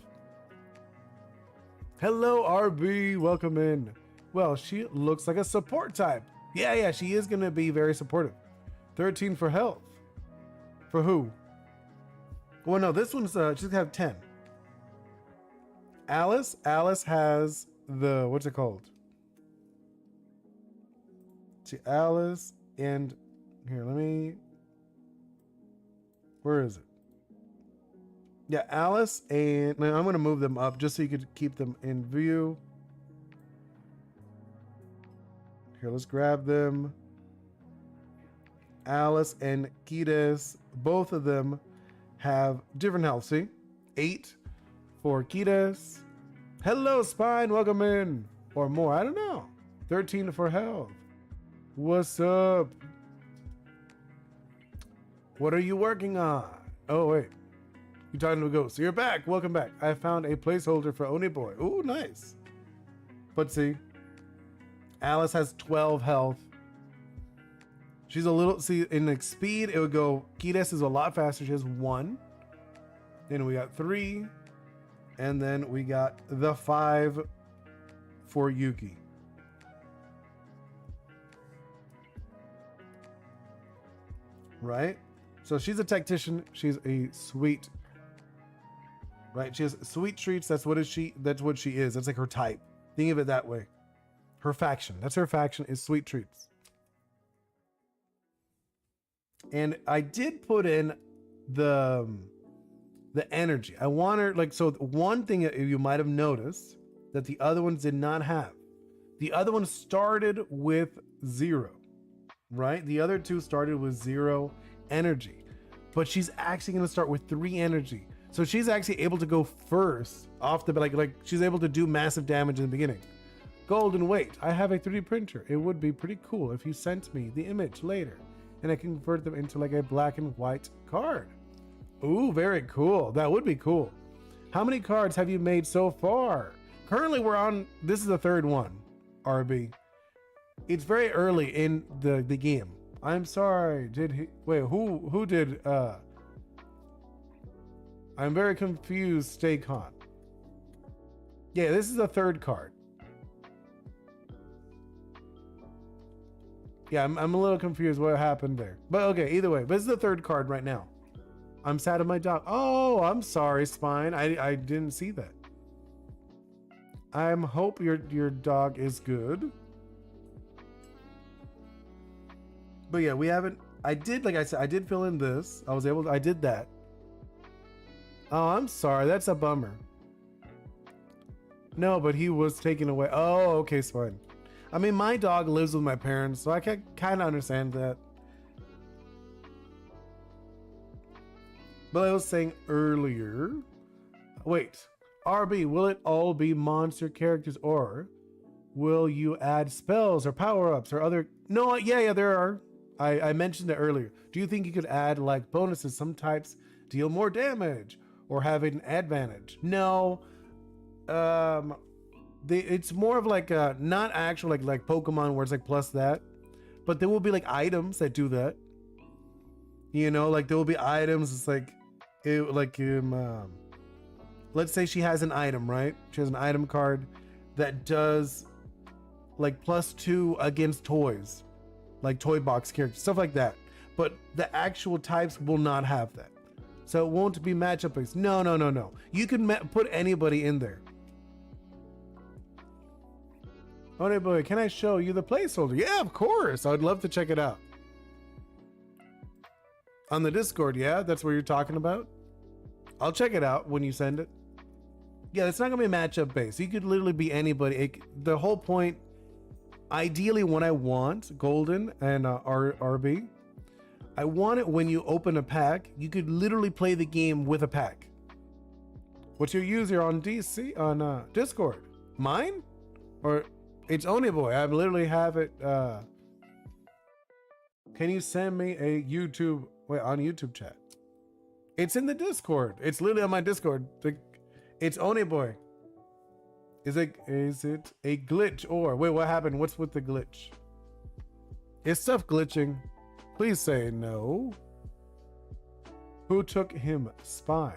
Hello, RB. Welcome in. Well, she looks like a support type. Yeah, she is going to be very supportive. 13 for health. For who? Well, no, this one's, she's going to have 10. Alice has the, what's it called? See, Alice and, here, where is it? Yeah, Alice and, now I'm going to move them up just so you could keep them in view. Here, let's grab them. Alice and Kides, both of them have different health. See? 8 for Kides. Hello, Spine. Welcome in. Or more. I don't know. 13 for health. What's up? What are you working on? Oh, wait. You're talking to a ghost. So you're back. Welcome back. I found a placeholder for Oni Boi. Ooh, nice. But see, Alice has 12 health. She's a little, see, in like speed, it would go, Kides is a lot faster. She has 1. Then we got 3. And then we got the 5 for Yuki. Right? So she's a tactician. She's a sweet, right? She has sweet treats. That's what she is. That's like her type. Think of it that way. Her faction. That's her faction, is sweet treats. And I did put in the energy. I want her, like, so one thing that you might have noticed that the other ones did not have. The other one started with 0, right? The other 2 started with 0 energy, but she's actually going to start with 3 energy. So she's actually able to go first off the, like she's able to do massive damage in the beginning. Golden, wait, I have a 3D printer. It would be pretty cool if you sent me the image later and I can convert them into like a black and white card. Ooh, very cool. That would be cool. How many cards have you made so far? Currently we're on, this is the 3rd one, RB. It's very early in the game. I'm sorry, who did, I'm very confused, Staycon. Yeah, this is the 3rd card. Yeah, I'm a little confused what happened there. But okay, either way, but this is the 3rd card right now. I'm sad of my dog. Oh, I'm sorry, Spine. I didn't see that. I hope your dog is good. But yeah, we haven't, I did, like I said, I did fill in this. I did that. Oh, I'm sorry. That's a bummer. No, but he was taken away. Oh, okay, Spine. I mean, my dog lives with my parents, so I can kind of understand that. But I was saying earlier, wait, RB, will it all be monster characters, or will you add spells or power-ups or other? No, yeah, there are. I mentioned it earlier. Do you think you could add like bonuses? Some types deal more damage or have an advantage. No. It's more of like not actual like Pokemon where it's like plus that, but there will be like items that do that. You know, like there will be items. It's like, let's say she has an item, right? She has an item card that does like +2 against toys, like toy box characters, stuff like that. But the actual types will not have that, so it won't be matchup based. No. You can put anybody in there. Oni Boi, can I show you the placeholder? Yeah, of course. I'd love to check it out. On the Discord, yeah? That's what you're talking about? I'll check it out when you send it. Yeah, it's not going to be matchup based. You could literally be anybody. The whole point, ideally what I want, Golden and RB, I want it when you open a pack, you could literally play the game with a pack. What's your user on Discord? Mine? Or... It's Oni Boi. I literally have it. Can you send me a YouTube? Wait, on YouTube chat. It's in the Discord. It's literally on my Discord. It's Oni Boi. Is it a glitch or wait? What happened? What's with the glitch? Is stuff glitching? Please say no. Who took him spine?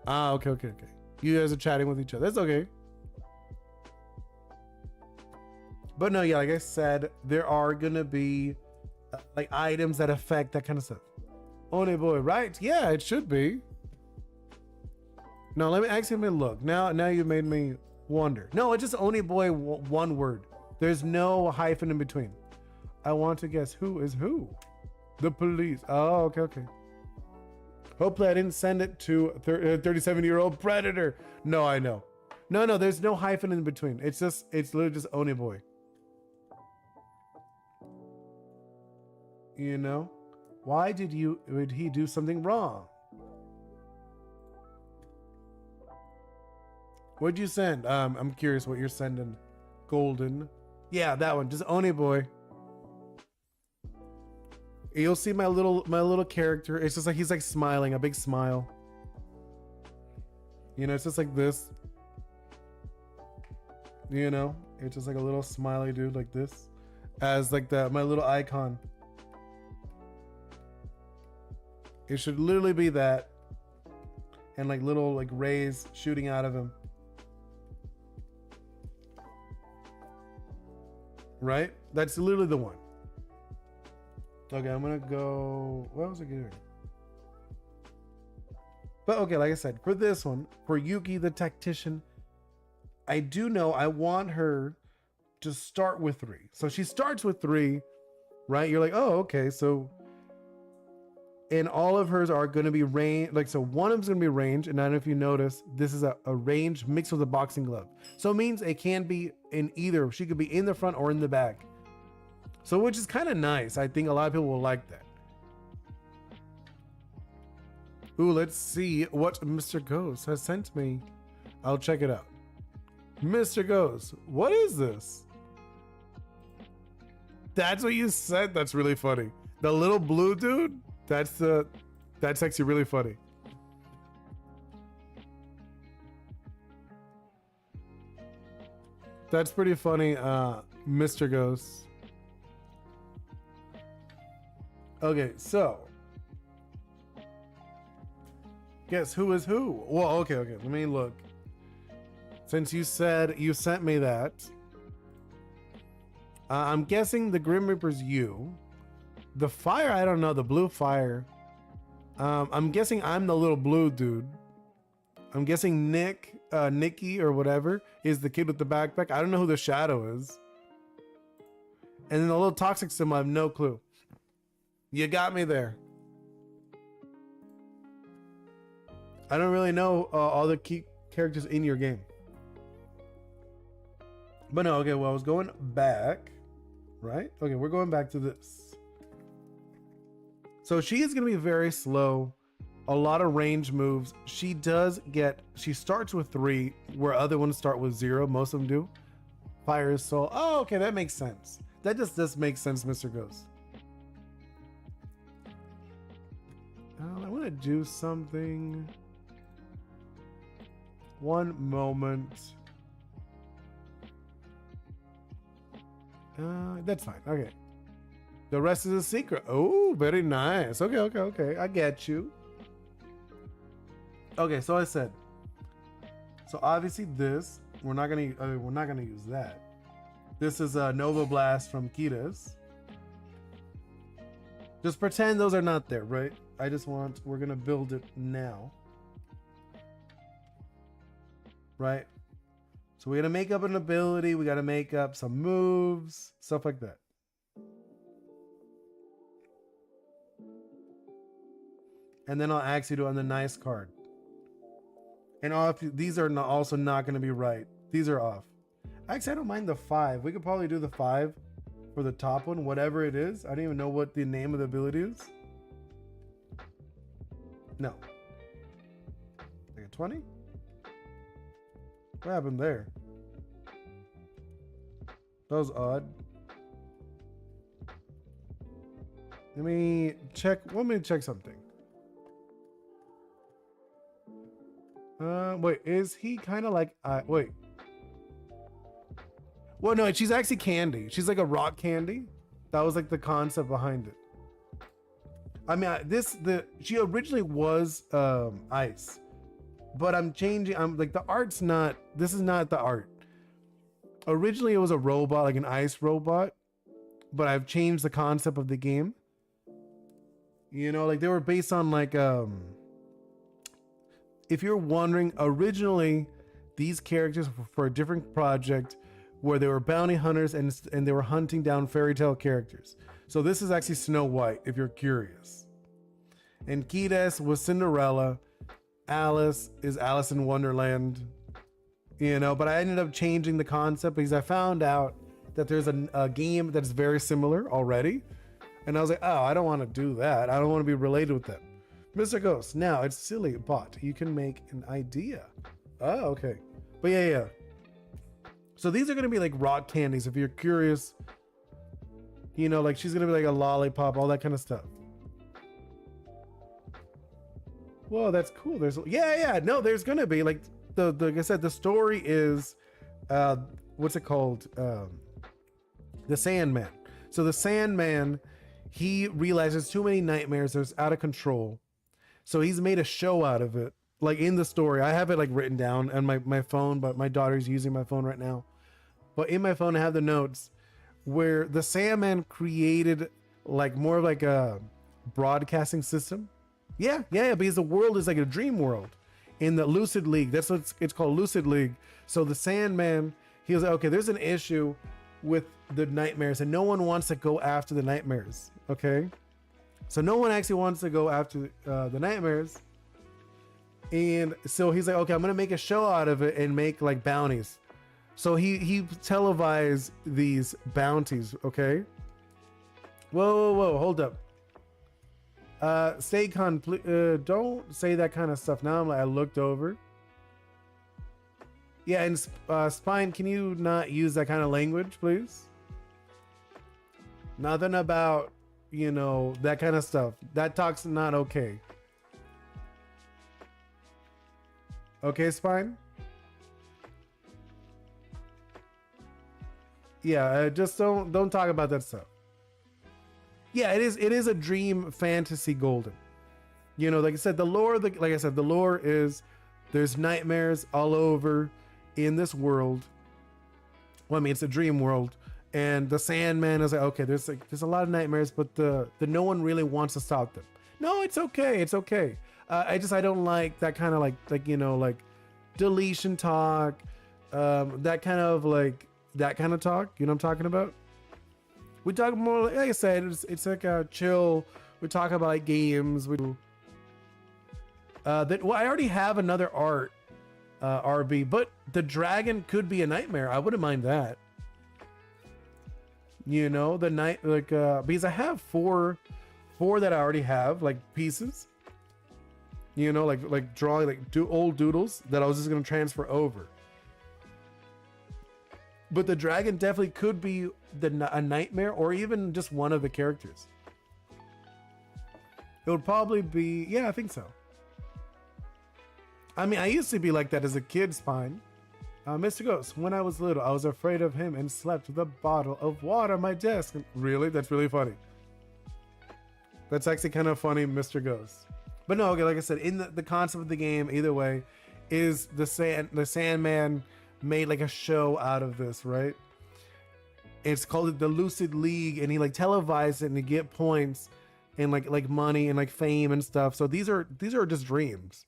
Ah, okay. You guys are chatting with each other. That's okay. But no, yeah, like I said, there are gonna be like items that affect that kind of stuff. Oni Boi, right? Yeah, it should be. No, let me actually look. Now you made me wonder. No, it's just Oni Boi, one word. There's no hyphen in between. I want to guess who is who. The police. Oh, okay. Hopefully I didn't send it to a 37-year-old predator. No, I know. No, there's no hyphen in between. It's literally just Oni Boi. You know? Why did he do something wrong? What'd you send? I'm curious what you're sending. Golden. Yeah, that one. Just Oni Boi. You'll see my little character. It's just like he's like smiling, a big smile. You know, it's just like this. You know, it's just like a little smiley dude like this, as like my little icon. It should literally be that, and like little like rays shooting out of him. Right? That's literally the one. Okay, I'm gonna go. What was I doing? But okay, like I said, for this one, for Yuki the tactician, I do know I want her to start with 3. So she starts with 3, right? You're like, oh, okay. So, and all of hers are going to be range. Like, so one of them's going to be range. And I don't know if you notice, this is a range mixed with a boxing glove. So it means it can be in either. She could be in the front or in the back. So, which is kind of nice. I think a lot of people will like that. Ooh, let's see what Mr. Ghost has sent me. I'll check it out. Mr. Ghost, what is this? That's what you said? That's really funny. The little blue dude? That's actually really funny. That's pretty funny, Mr. Ghost. Okay, so guess who is who? Well, okay. Let me look. Since you said you sent me that, I'm guessing the Grim Reaper's you. The fire, I don't know. The blue fire. I'm guessing I'm the little blue dude. I'm guessing Nikki or whatever is the kid with the backpack. I don't know who the shadow is. And then the little toxic symbol, I have no clue. You got me there. I don't really know all the key characters in your game. But no, okay, well, I was going back, right? Okay, we're going back to this. So she is going to be very slow. A lot of range moves. She starts with 3, where other ones start with 0. Most of them do. Fire is soul. Oh, okay, that makes sense. That just does make sense, Mr. Ghost. I want to do something. One moment. That's fine. Okay. The rest is a secret. Oh, very nice. Okay. I get you. Okay, so I said. So obviously this, we're not gonna use that. This is a Nova Blast from Kitas. Just pretend those are not there, right? We're gonna build it now. Right? So we gotta make up an ability, we gotta make up some moves, stuff like that. And then I'll actually do on the nice card. And these are also not gonna be right. These are off. Actually, I don't mind the 5. We could probably do the 5 for the top one, whatever it is. I don't even know what the name of the ability is. No. Like a 20? What happened there? That was odd. Let me check something. Wait, is he kind of like, wait. Well, no, she's actually candy. She's like a rock candy. That was like the concept behind it. I mean, she originally was ice, but I'm changing. I'm like, the art's not. This is not the art. Originally, it was a robot, like an ice robot, but I've changed the concept of the game. You know, like they were based on like if you're wondering, originally these characters were for a different project where they were bounty hunters and they were hunting down fairy tale characters. So this is actually Snow White, if you're curious. And Kides was Cinderella. Alice is Alice in Wonderland. You know, but I ended up changing the concept because I found out that there's a game that's very similar already. And I was like, oh, I don't want to do that. I don't want to be related with them. Mr. Ghost, now it's silly, but you can make an idea. Oh, okay. But yeah. So these are going to be like rock candies if you're curious. You know, like she's going to be like a lollipop, all that kind of stuff. Whoa, that's cool. There's, yeah. No, there's going to be like, like I said, the story is, what's it called? The Sandman. So the Sandman, he realizes too many nightmares. There's out of control. So he's made a show out of it. Like in the story, I have it like written down on my phone, but my daughter's using my phone right now. But in my phone, I have the notes where the Sandman created like more like a broadcasting system. Yeah, because the world is like a dream world in the Lucid League. That's what it's called, Lucid League. So the Sandman, he was like, okay, there's an issue with the nightmares and no one wants to go after the nightmares. Okay. So no one actually wants to go after the nightmares. And so he's like, okay, I'm going to make a show out of it and make like bounties. So he televised these bounties. Okay. Whoa, hold up. Don't say that kind of stuff. Now I looked over. Yeah, and Spine, can you not use that kind of language, please? Nothing about, you know, that kind of stuff. That talk's not okay. Okay, Spine? Yeah, just don't talk about that stuff. Yeah, it is a dream fantasy golden. You know, like I said, the lore is there's nightmares all over in this world. Well, I mean, it's a dream world. And the Sandman is like, okay, there's a lot of nightmares, but the no one really wants to stop them. No, it's okay. It's okay. I don't like that kind of like you know, like deletion talk, that kind of talk. You know what I'm talking about? We talk more like I said, it's like a chill. We talk about like games. We do. I already have another art, RB, but the dragon could be a nightmare. I wouldn't mind that. You know, the night because I have four that I already have like pieces. You know, like drawing old doodles that I was just gonna transfer over. But the dragon definitely could be a nightmare or even just one of the characters. It would probably be, yeah, I think so. I mean, I used to be like that as a kid, Spine. Mr. Ghost, when I was little, I was afraid of him and slept with a bottle of water on my desk. Really? That's really funny. That's actually kind of funny, Mr. Ghost. But no, okay, like I said, in the concept of the game, either way, is the Sandman made like a show out of this, right? It's called the Lucid League, and he like televised it and to get points and like money and like fame and stuff. So these are just dreams,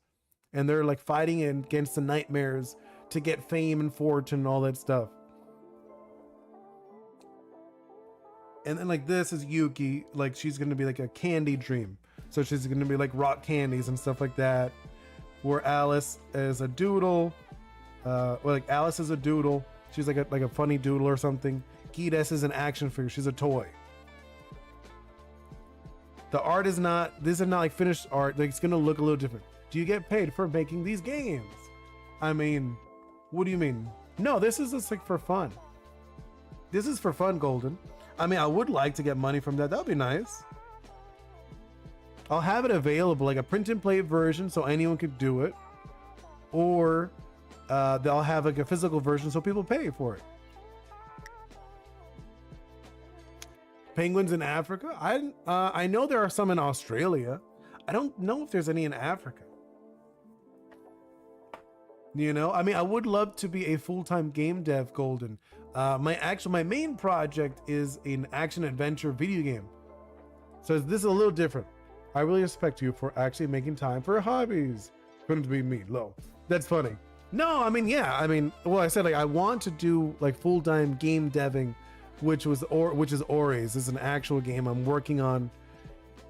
and they're like fighting against the nightmares to get fame and fortune and all that stuff. And then like this is Yuki, like she's gonna be like a candy dream, so she's gonna be like rock candies and stuff like that. Where Alice is a doodle. Like Alice is a doodle. She's like a funny doodle or something. Kides is an action figure. She's a toy. The art is not. This is not like finished art. Like it's gonna look a little different. Do you get paid for making these games? I mean, what do you mean? No, this is just like for fun. This is for fun, Golden. I mean, I would like to get money from that. That'd be nice. I'll have it available, like a print and play version, so anyone could do it, or they'll have like a physical version so people pay for it. Penguins in Africa? I know there are some in Australia. I don't know if there's any in Africa. You know, I mean, I would love to be a full-time game dev, Golden. My main project is an action adventure video game. So this is a little different. I really respect you for actually making time for hobbies. Couldn't be me, low. That's funny. No, I mean, yeah, I mean, well, I said like I want to do like full-time game deving, which is Ores. This is an actual game I'm working on.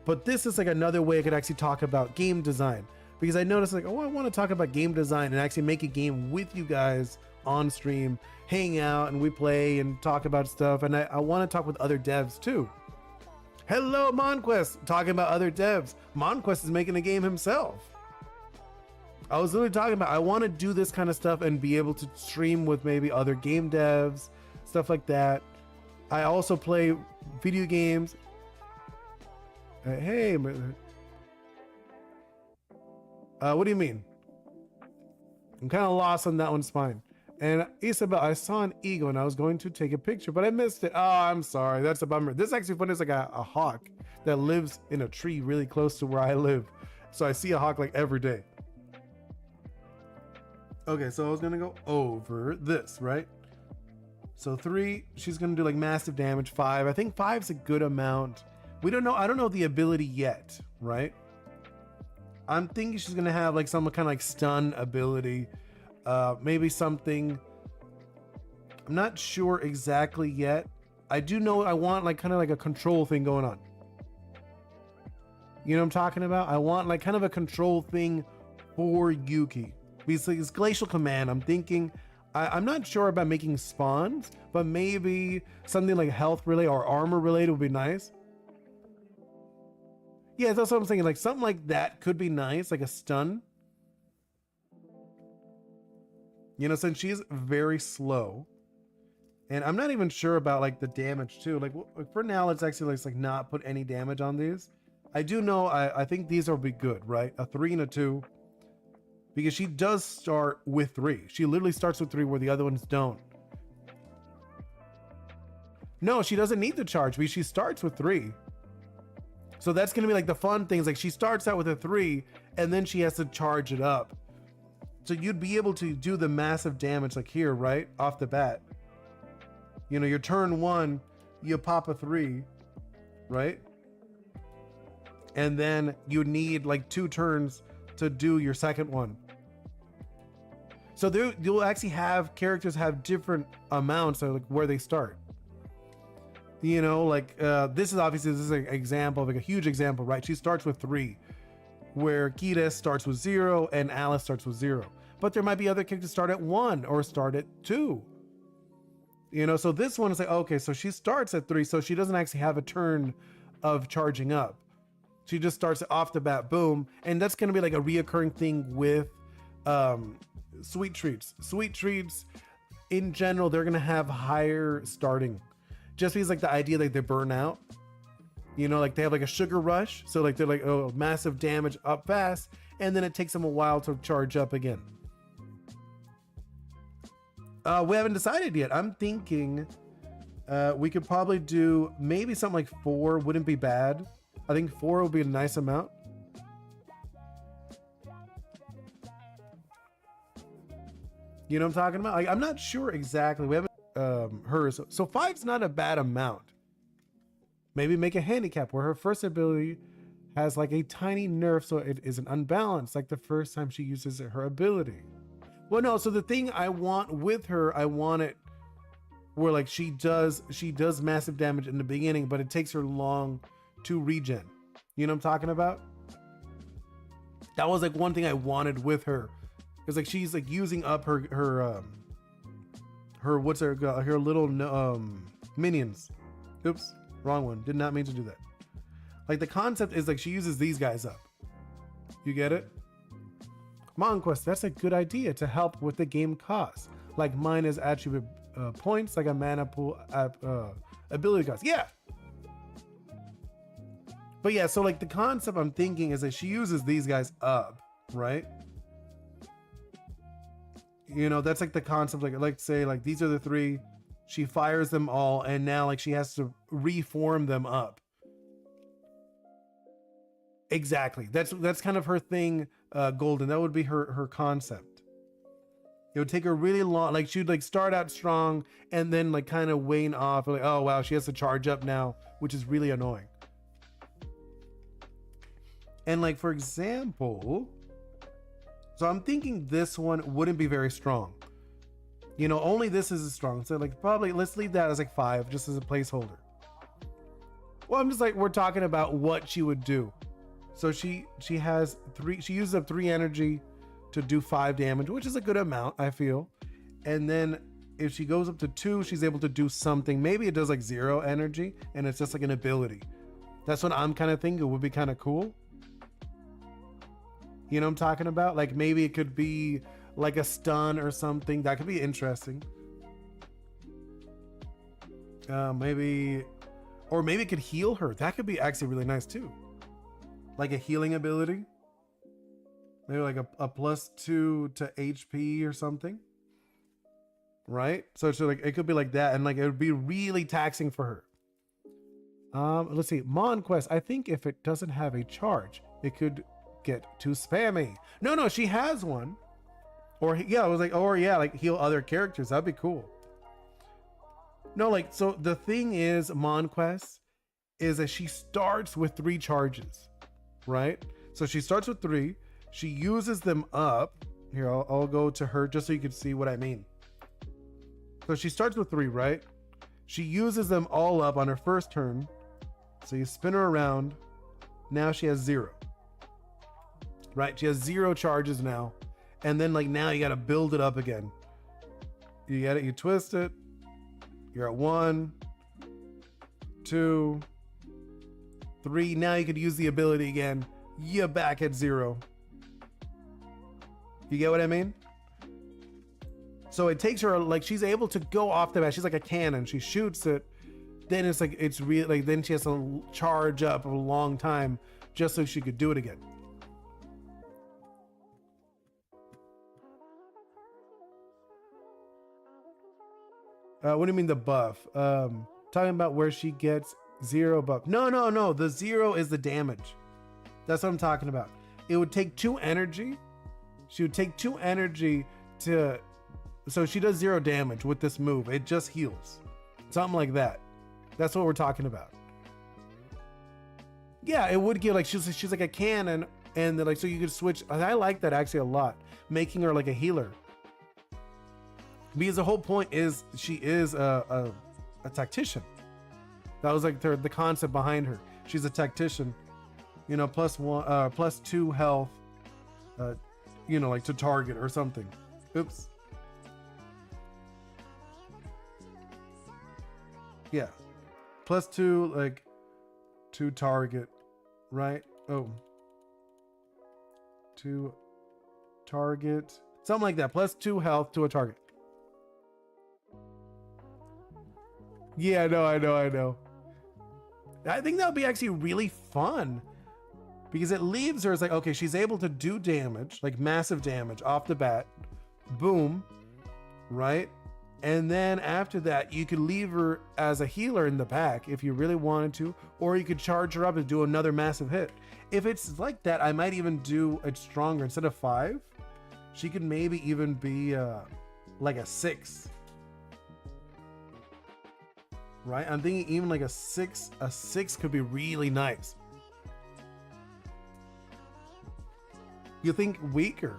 But this is like another way I could actually talk about game design, because I noticed like, oh, I want to talk about game design and actually make a game with you guys on stream, hang out and we play and talk about stuff. And I want to talk with other devs too. Hello, Monquest, talking about other devs. Monquest is making a game himself. I was literally talking about, I want to do this kind of stuff and be able to stream with maybe other game devs, stuff like that. I also play video games. Hey, what do you mean? I'm kind of lost on that one, Spine. And Isabel, I saw an eagle and I was going to take a picture, but I missed it. Oh, I'm sorry. That's a bummer. This is actually funny. It's like a hawk that lives in a tree really close to where I live. So I see a hawk like every day. Okay, so I was gonna go over this, right? So 3, she's gonna do like massive damage. 5, I think 5's a good amount. We don't know, I don't know the ability yet, right? I'm thinking she's gonna have like some kind of like stun ability. Maybe something, I'm not sure exactly yet. I do know I want like kind of like a control thing going on. You know what I'm talking about? I want like kind of a control thing for Yuki. Because it's Glacial Command, I'm thinking, I'm not sure about making spawns, but maybe something like health related or armor related would be nice. Yeah, that's what I'm thinking. Like something like that could be nice, like a stun. You know, since she's very slow, and I'm not even sure about like the damage too. Like for now, let's actually like not put any damage on these. I do know, I think these will be good, right? A 3 and a 2. Because she does start with 3. She literally starts with 3 where the other ones don't. No, she doesn't need to charge because she starts with 3. So that's gonna be like the fun things. Like she starts out with a 3 and then she has to charge it up. So you'd be able to do the massive damage like here, right? Off the bat. You know, your turn 1, you pop a 3, right? And then you need like 2 turns to do your second one. So there, you'll actually have characters have different amounts of like where they start. You know, like this is an example of like a huge example, right? She starts with 3, where Kira starts with 0 and Alice starts with 0. But there might be other characters start at 1 or start at 2. You know, so this one is like, okay, so she starts at 3, so she doesn't actually have a turn of charging up. She just starts off the bat, boom, and that's gonna be like a reoccurring thing with Sweet Treats. Sweet Treats, in general, they're gonna have higher starting, just because like the idea like they burn out. You know, like they have like a sugar rush, so like they're like, oh, massive damage up fast, and then it takes them a while to charge up again. We haven't decided yet. I'm thinking we could probably do maybe something like 4 wouldn't be bad. I think 4 would be a nice amount. You know what I'm talking about? Like, I'm not sure exactly. We haven't hers. So 5's not a bad amount. Maybe make a handicap where her first ability has like a tiny nerf, so it isn't unbalanced like the first time she uses her ability. Well, no. So the thing I want with her, I want it where like she does massive damage in the beginning, but it takes her long to regen. You know what I'm talking about? That was like one thing I wanted with her. It's like she's like using up her what's her little minions. Oops, wrong one. Did not mean to do that. Like the concept is like she uses these guys up. You get it? Monquest, that's a good idea to help with the game cost. Like mine is attribute points, like a mana pool ability cost. Yeah. But yeah, so like the concept I'm thinking is that she uses these guys up, right? You know, that's like the concept, like say like these are the 3, she fires them all, and now like she has to reform them up. Exactly. That's kind of her thing, Golden. That would be her concept. It would take her really long. Like she'd like start out strong and then like kind of wane off. Like, oh wow, she has to charge up now, which is really annoying. And like, for example, so I'm thinking this one wouldn't be very strong. You know, only this is strong. So like probably let's leave that as like 5 just as a placeholder. Well, I'm just like, we're talking about what she would do. So she has 3, she uses up 3 energy to do 5 damage, which is a good amount, I feel. And then if she goes up to 2, she's able to do something. Maybe it does like 0 energy and it's just like an ability. That's what I'm kind of thinking. It would be kind of cool. You know what I'm talking about? Like maybe it could be like a stun or something. That could be interesting. Maybe it could heal her. That could be actually really nice too. Like a healing ability. Maybe like a +2 to HP or something. Right? So it's like, it could be like that. And like, it would be really taxing for her. Let's see. Mon Quest. I think if it doesn't have a charge, it could get too spammy. No, she has one. Or yeah, I was like, or yeah, like heal other characters. That'd be cool. No, like, so the thing is, Mon Quest is that she starts with 3 charges, right? So she starts with 3. She uses them up. Here, I'll go to her just so you can see what I mean. So she starts with 3, right? She uses them all up on her first turn. So you spin her around. Now she has 0. Right? She has 0 charges now. And then like now you got to build it up again. You get it, you twist it. You're at 1, 2, 3. Now you could use the ability again. You're back at 0. You get what I mean? So it takes her, like, she's able to go off the bat. She's like a cannon. She shoots it. Then it's like, it's real, like, then she has to charge up a long time just so she could do it again. What do you mean the buff? Talking about where she gets 0 buff. No. The 0 is the damage. That's what I'm talking about. It would take 2 energy. She would take 2 energy to, so she does 0 damage with this move. It just heals. Something like that. That's what we're talking about. Yeah, it would give like, she's like a cannon, and then like, so you could switch. I like that actually a lot. Making her like a healer. Because the whole point is she is a tactician. That was like the concept behind her. She's a tactician. You know, +2 health. You know, like to target or something. Oops. Yeah. +2 like to target, right? Oh. To target. Something like that. +2 health to a target. Yeah, I know. I think that would be actually really fun. Because it leaves her as like, okay, she's able to do damage, like massive damage off the bat. Boom. Right? And then after that, you could leave her as a healer in the back if you really wanted to, or you could charge her up and do another massive hit. If it's like that, I might even do it stronger. Instead of 5, she could maybe even be like a 6. Right? I'm thinking even like a 6 could be really nice. You think weaker?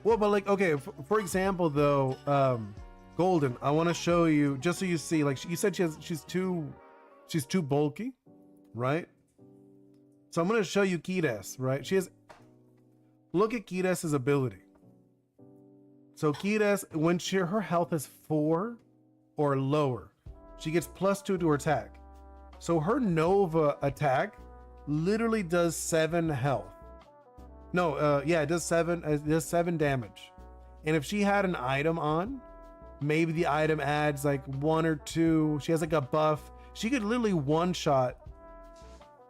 Well, but like, okay, for example, though, Golden, I want to show you just so you see. Like you said, she's too bulky, right? So I'm gonna show you Kides, right? Look at Kides' ability. So Kides, when her health is 4 or lower, she gets +2 to her attack. So her Nova attack literally does 7 health. No, yeah, it does 7 damage. And if she had an item on, maybe the item adds like 1 or 2. She has like a buff. She could literally one-shot.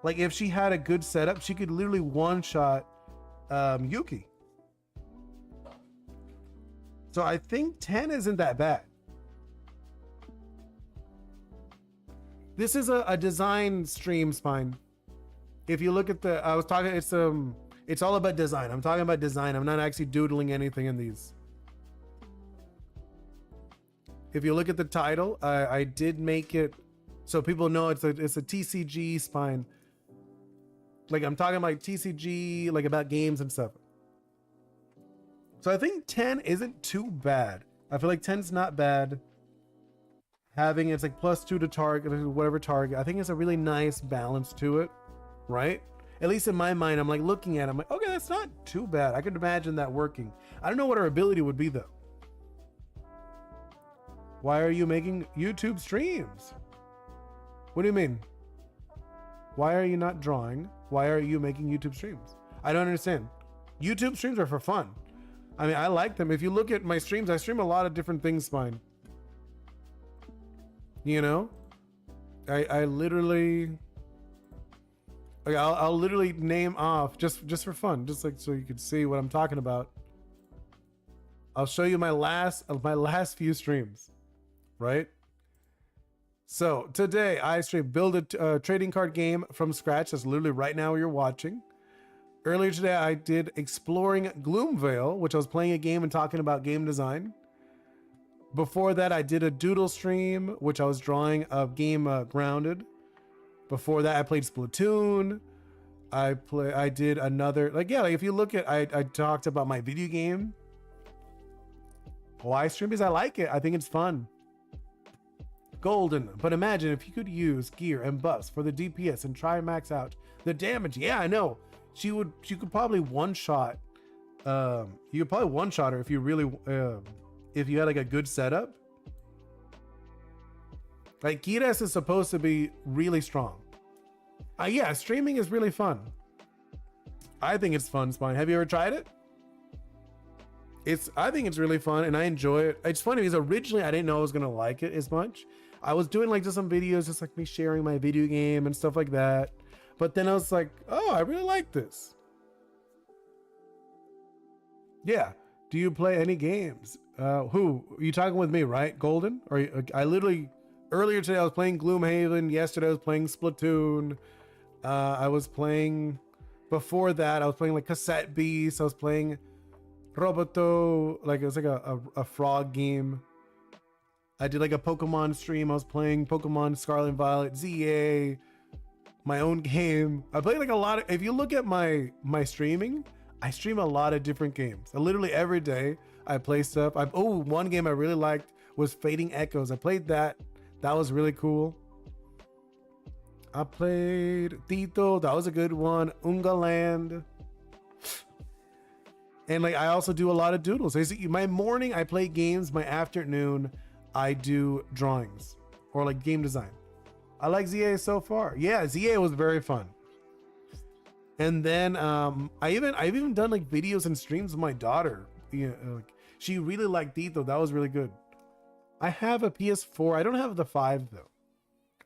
Like if she had a good setup, she could literally one-shot Yuki. So I think 10 isn't that bad. This is a design stream, Spine. If you look at the, I was talking, it's all about design. I'm talking about design. I'm not actually doodling anything in these. If you look at the title, I did make it so people know it's a TCG, Spine. Like I'm talking about TCG, like about games and stuff. So I think 10 isn't too bad. I feel like 10's not bad. Having it's like +2 to target, whatever target. I think it's a really nice balance to it, right? At least in my mind, I'm like looking at it, I'm like, okay, that's not too bad. I could imagine that working. I don't know what our ability would be though. Why are you making YouTube streams? What do you mean? Why are you not drawing? Why are you making YouTube streams? I don't understand. YouTube streams are for fun. I mean, I like them. If you look at my streams, I stream a lot of different things, Spine. You know, I literally, like, I'll literally name off just for fun, just like so you can see what I'm talking about. I'll show you my last few streams, right? So today I stream build a trading card game from scratch. That's literally right now you're watching. Earlier today I did exploring Gloomvale, which I was playing a game and talking about game design. Before that, I did a doodle stream, which I was drawing a game Grounded. Before that, I played Splatoon. I did another, like if you look at, I talked about my video game. Why stream? Because I like it. I think it's fun. Golden, but imagine if you could use gear and buffs for the DPS and try and max out the damage. Yeah, I know. She could probably one-shot. You could probably one-shot her if you really, if you had like a good setup. Like Kiras is supposed to be really strong. Yeah, streaming is really fun. I think it's fun, Spine. Have you ever tried it? I think it's really fun and I enjoy it. It's funny because originally I didn't know I was gonna like it as much. I was doing like just some videos, just like me sharing my video game and stuff like that. But then I was like, oh, I really like this. Yeah. Do you play any games? Who? Are you talking with me, right? Golden? Or I literally, earlier today I was playing Gloomhaven. Yesterday I was playing Splatoon. I was playing, before that I was playing like Cassette Beast. I was playing Roboto, like it was like a frog game. I did like a Pokemon stream. I was playing Pokemon Scarlet and Violet, ZA, my own game. I played like a lot of, if you look at my streaming, I stream a lot of different games. Literally every day I play stuff. One game I really liked was Fading Echoes. I played that. That was really cool. I played Tito. That was a good one. Unga Land. And like I also do a lot of doodles. My morning I play games. My afternoon I do drawings or like game design. I like ZA so far. Yeah, ZA was very fun. And then I've even done like videos and streams with my daughter. Like, she really liked Tito. That was really good. I have a PS4. I don't have the 5 though.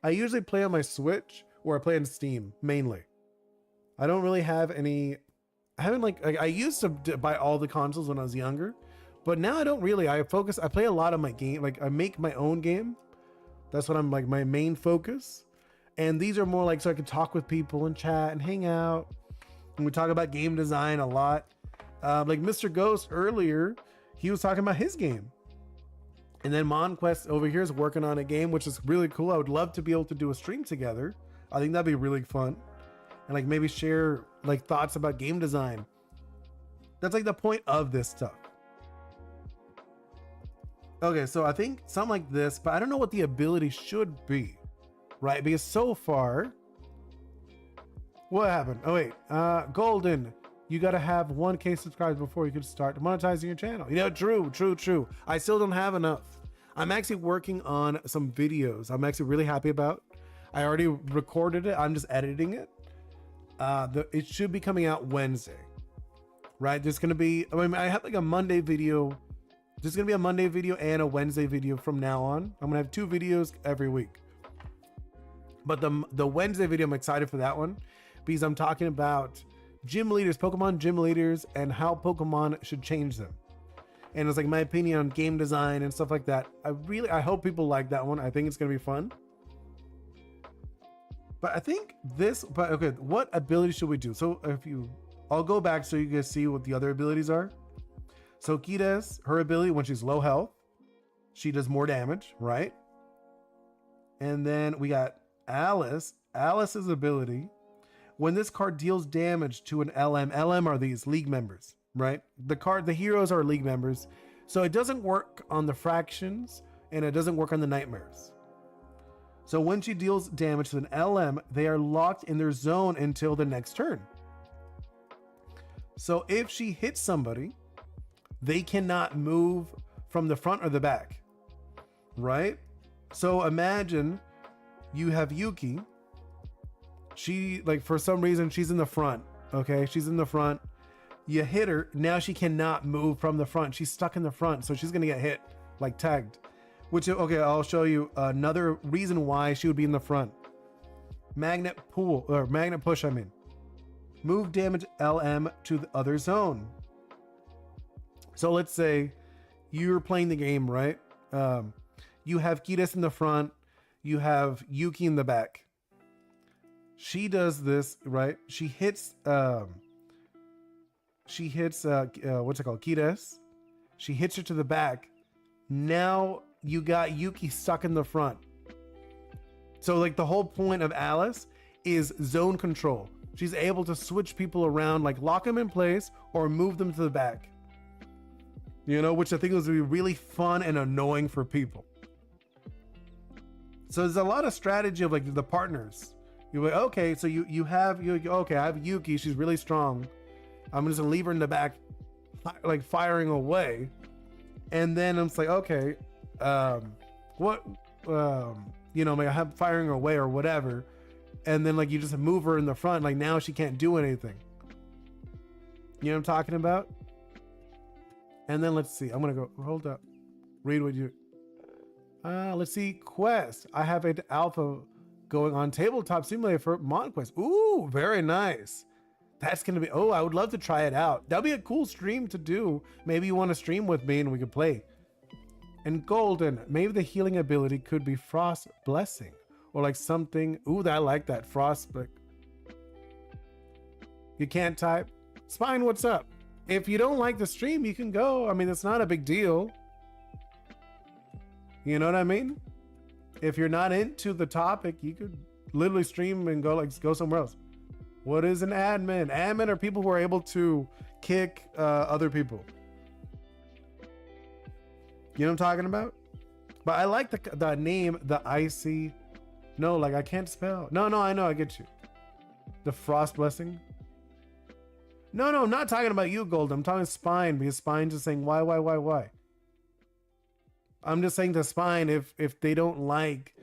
I usually play on my Switch or I play on Steam mainly. I don't really have any. I haven't like I used to buy all the consoles when I was younger, but now I don't really. I play a lot of my game. Like I make my own game. That's what I'm like my main focus. And these are more like so I can talk with people and chat and hang out. And we talk about game design a lot. Like Mr. Ghost earlier, he was talking about his game. And then MonQuest over here is working on a game, which is really cool. I would love to be able to do a stream together. I think that'd be really fun. And like maybe share like thoughts about game design. That's like the point of this stuff. Okay, so I think something like this, but I don't know what the ability should be, right? Because so far, what happened? Oh wait, Golden, you gotta have 1K subscribers before you can start monetizing your channel. You know, true. I still don't have enough. I'm actually working on some videos I'm actually really happy about. I already recorded it. I'm just editing it. It should be coming out Wednesday, right? There's gonna be, I have like a Monday video. There's gonna be a Monday video and a Wednesday video from now on. I'm gonna have 2 videos every week. But the Wednesday video, I'm excited for that one because I'm talking about gym leaders, Pokemon gym leaders, and how Pokemon should change them. and it's like my opinion on game design and stuff like that. I hope people like that one. I think it's gonna be fun. But I think okay, what ability should we do? So I'll go back so you guys see what the other abilities are. So Kides, her ability when she's low health, she does more damage, right? And then we got Alice. Alice's ability, when this card deals damage to an LM, LM are these league members, right? The heroes are league members. So it doesn't work on the fractions and it doesn't work on the nightmares. So when she deals damage to an LM, they are locked in their zone until the next turn. So if she hits somebody, they cannot move from the front or the back, right? So imagine you have Yuki. She, like, for some reason, she's in the front, okay? She's in the front. You hit her. Now she cannot move from the front. She's stuck in the front, so she's going to get hit, like tagged. Which, okay, I'll show you another reason why she would be in the front. Magnet push, I mean. Move damage LM to the other zone. So let's say you're playing the game, right? You have Kides in the front. You have Yuki in the back. She does this, right? She hits, what's it called? Kides. She hits her to the back. Now you got Yuki stuck in the front. So like the whole point of Alice is zone control. She's able to switch people around, like lock them in place or move them to the back. You know, which I think was be really fun and annoying for people. So there's a lot of strategy of like the partners. You're like, okay, so you have okay, I have Yuki, she's really strong. I'm just gonna leave her in the back, like firing away. And then I'm just like, okay, I have firing away or whatever. And then like you just move her in the front, like now she can't do anything. You know what I'm talking about? And then let's see, I'm gonna go, hold up. Read what you, let's see, quest. I have an alpha going on tabletop simulator for MonQuest. Ooh, very nice. That's gonna be, I would love to try it out. That'll be a cool stream to do. Maybe you want to stream with me and we could play. And golden, maybe the healing ability could be Frost Blessing or like something. Ooh, I like that. Frost. You can't type. Spine, what's up? If you don't like the stream, you can go. I mean, it's not a big deal. You know what I mean? If you're not into the topic, you could literally stream and go somewhere else. What is an admin? Admin are people who are able to kick other people. You know what I'm talking about? But I like the name, the icy. No, like I can't spell. No, I know, I get you. The Frost Blessing. No, I'm not talking about you, Gold. I'm talking Spine, because Spine's just saying why. I'm just saying to Spine, if they don't like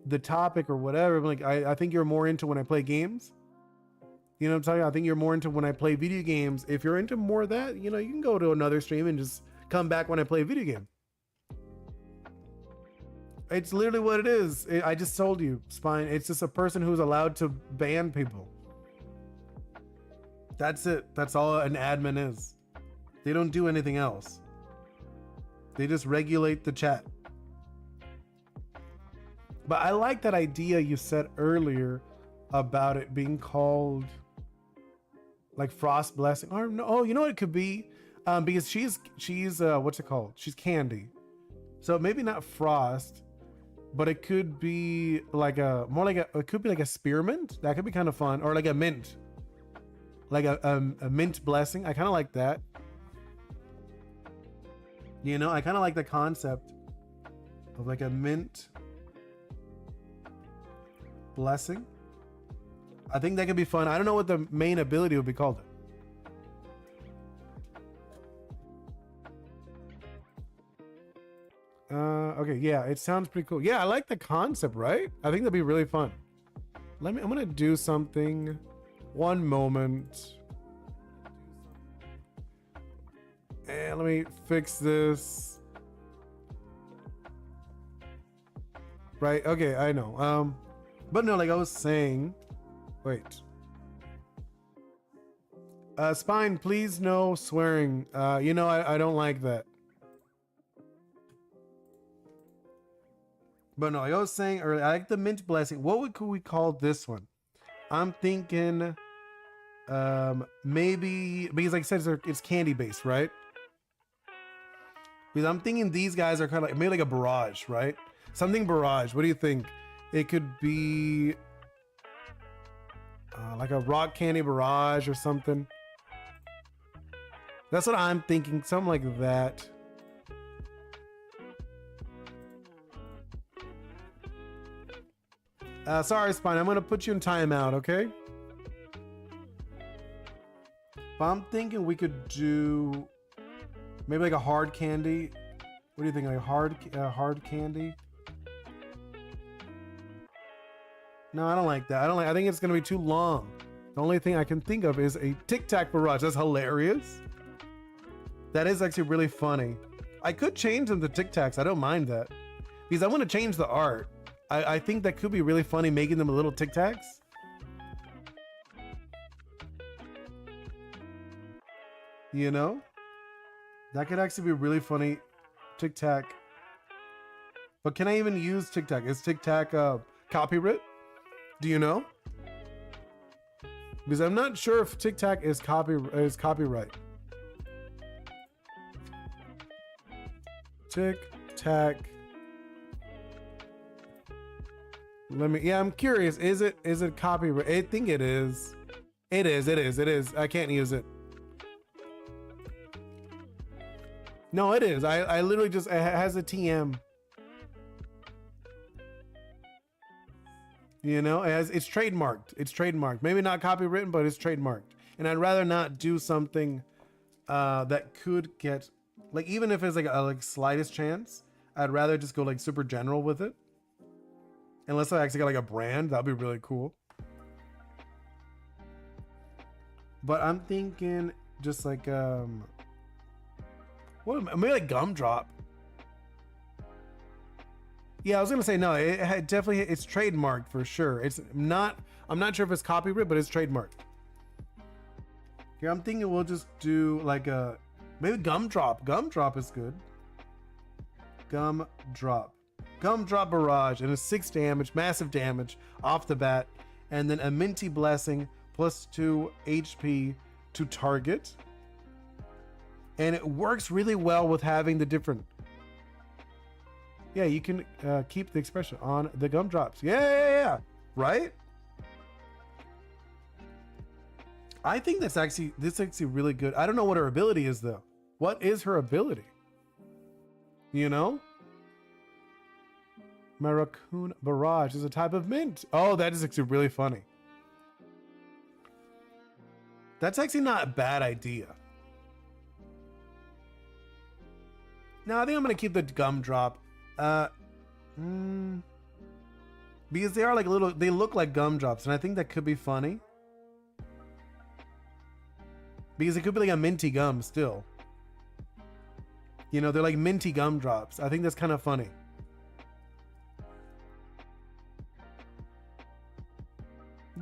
the topic or whatever, like I think you're more into when I play games. You know what I'm talking about? I think you're more into when I play video games. If you're into more of that, you can go to another stream and just come back when I play a video game. It's literally what it is. I just told you, Spine. It's just a person who's allowed to ban people. That's it. That's all an admin is. They don't do anything else. They just regulate the chat. But I like that idea you said earlier about it being called like Frost Blessing. Or no, you know what it could be? Because she's what's it called? She's Candy. So maybe not Frost, but it could be like it could be like a spearmint. That could be kind of fun. Or like a mint. Like a mint blessing. I kind of like that. I kind of like the concept of like a mint blessing. I think that could be fun. I don't know what the main ability would be called. Okay, yeah, it sounds pretty cool. Yeah, I like the concept, right? I think that'd be really fun. I'm gonna do something. One moment. And let me fix this. Right, okay, I know. But no, like I was saying, wait. Spine, please no swearing. I don't like that. But no, like I was saying earlier, I like the mint blessing. Could we call this one? I'm thinking maybe, because like I said, it's candy based, right? Because I'm thinking these guys are kind of like, maybe like a barrage, right? Something barrage. What do you think? It could be like a rock candy barrage or something. That's what I'm thinking. Something like that. Sorry, Spine. I'm going to put you in timeout, okay? But I'm thinking we could do maybe like a hard candy. What do you think? Like hard candy? No, I don't like that. I think it's going to be too long. The only thing I can think of is a Tic Tac barrage. That's hilarious. That is actually really funny. I could change them to Tic Tacs. I don't mind that. Because I want to change the art. I think that could be really funny, making them a little Tic Tacs. You know? That could actually be really funny. Tic Tac. But can I even use Tic Tac? Is Tic Tac copyright? Do you know? Because I'm not sure if Tic Tac is copyright. Tic Tac. Yeah, I'm curious. Is it copyright? I think it is. It is. I can't use it. No, it is. I literally just, it has a TM. You know, it's trademarked. It's trademarked. Maybe not copywritten, but it's trademarked. And I'd rather not do something that could get, like, even if it's like a slightest chance, I'd rather just go like super general with it. Unless I actually got like a brand, that'd be really cool. But I'm thinking just like maybe like Gumdrop. Yeah, I was gonna say no. It definitely, it's trademarked for sure. I'm not sure if it's copyright, but it's trademarked. Here, I'm thinking we'll just do like maybe Gumdrop. Gumdrop is good. Gumdrop barrage, and a 6 damage, massive damage off the bat, and then a minty blessing plus 2 HP to target. And it works really well with having the different. Yeah, you can keep the expression on the gumdrops. Yeah. Right? I think this actually really good. I don't know what her ability is though. What is her ability? You know? My Raccoon Barrage is a type of mint. Oh, that is actually really funny. That's actually not a bad idea. No, I think I'm gonna keep the Gumdrop. Because they are like they look like gumdrops, and I think that could be funny. Because it could be like a minty gum still. You know, they're like minty gumdrops. I think that's kind of funny.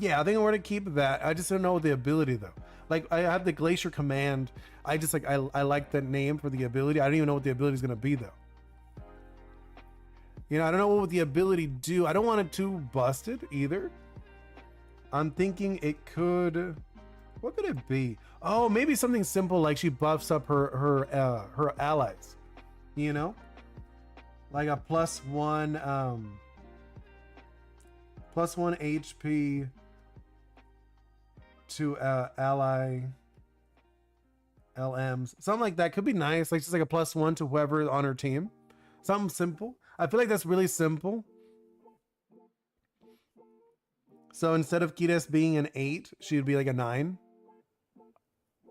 Yeah, I think I'm gonna keep that. I just don't know the ability though. Like I have the Glacier Command. I just like I like that name for the ability. I don't even know what the ability is gonna be though. You know, I don't know what the ability do. I don't want it too busted either. I'm thinking it could. What could it be? Oh, maybe something simple like she buffs up her allies. You know, like a +1 HP to ally LMs. Something like that could be nice. Like just like a +1 to whoever on her team. Something simple. I feel like that's really simple. So instead of Kides being an 8, she'd be like a 9.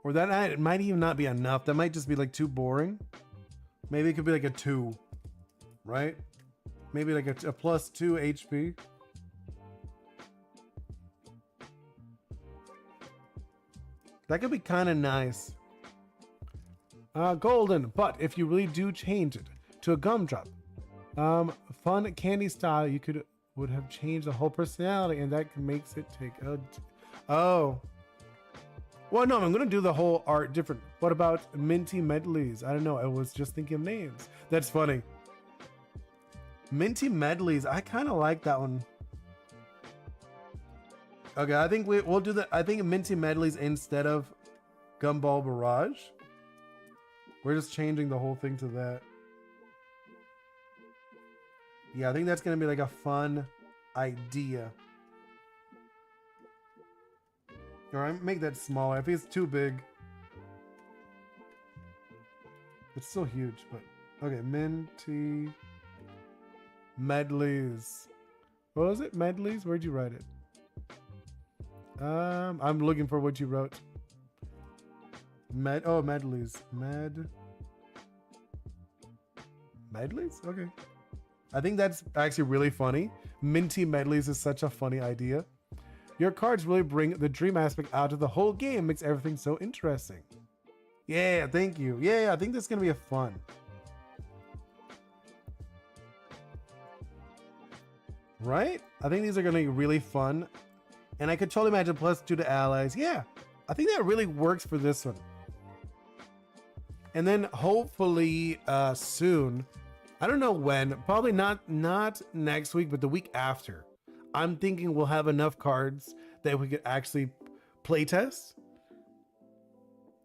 Or that it might even not be enough. That might just be like too boring. Maybe it could be like a 2, right? Maybe like a +2 HP. That could be kind of nice. Golden, but if you really do change it to a gumdrop, fun candy style, you would have changed the whole personality, and that makes it take a. Oh. Well, no, I'm gonna do the whole art different. What about minty medleys? I don't know. I was just thinking of names. That's funny. Minty Medleys. I kind of like that one. Okay, I think we'll do that. I think Minty Medleys instead of Gumball Barrage. We're just changing the whole thing to that. Yeah, I think that's going to be like a fun idea. All right, make that smaller. If it's too big, it's still huge, but okay. Minty Medleys. What was it? Medleys? Where'd you write it? I'm looking for what you wrote. Medleys. Medleys? Okay. I think that's actually really funny. Minty Medleys is such a funny idea. Your cards really bring the dream aspect out of the whole game, makes everything so interesting. Yeah, thank you. Yeah, I think this is gonna be a fun. Right? I think these are gonna be really fun. And I could totally imagine +2 to allies. Yeah, I think that really works for this one. And then hopefully soon, I don't know when, probably not next week, but the week after, I'm thinking we'll have enough cards that we could actually play test.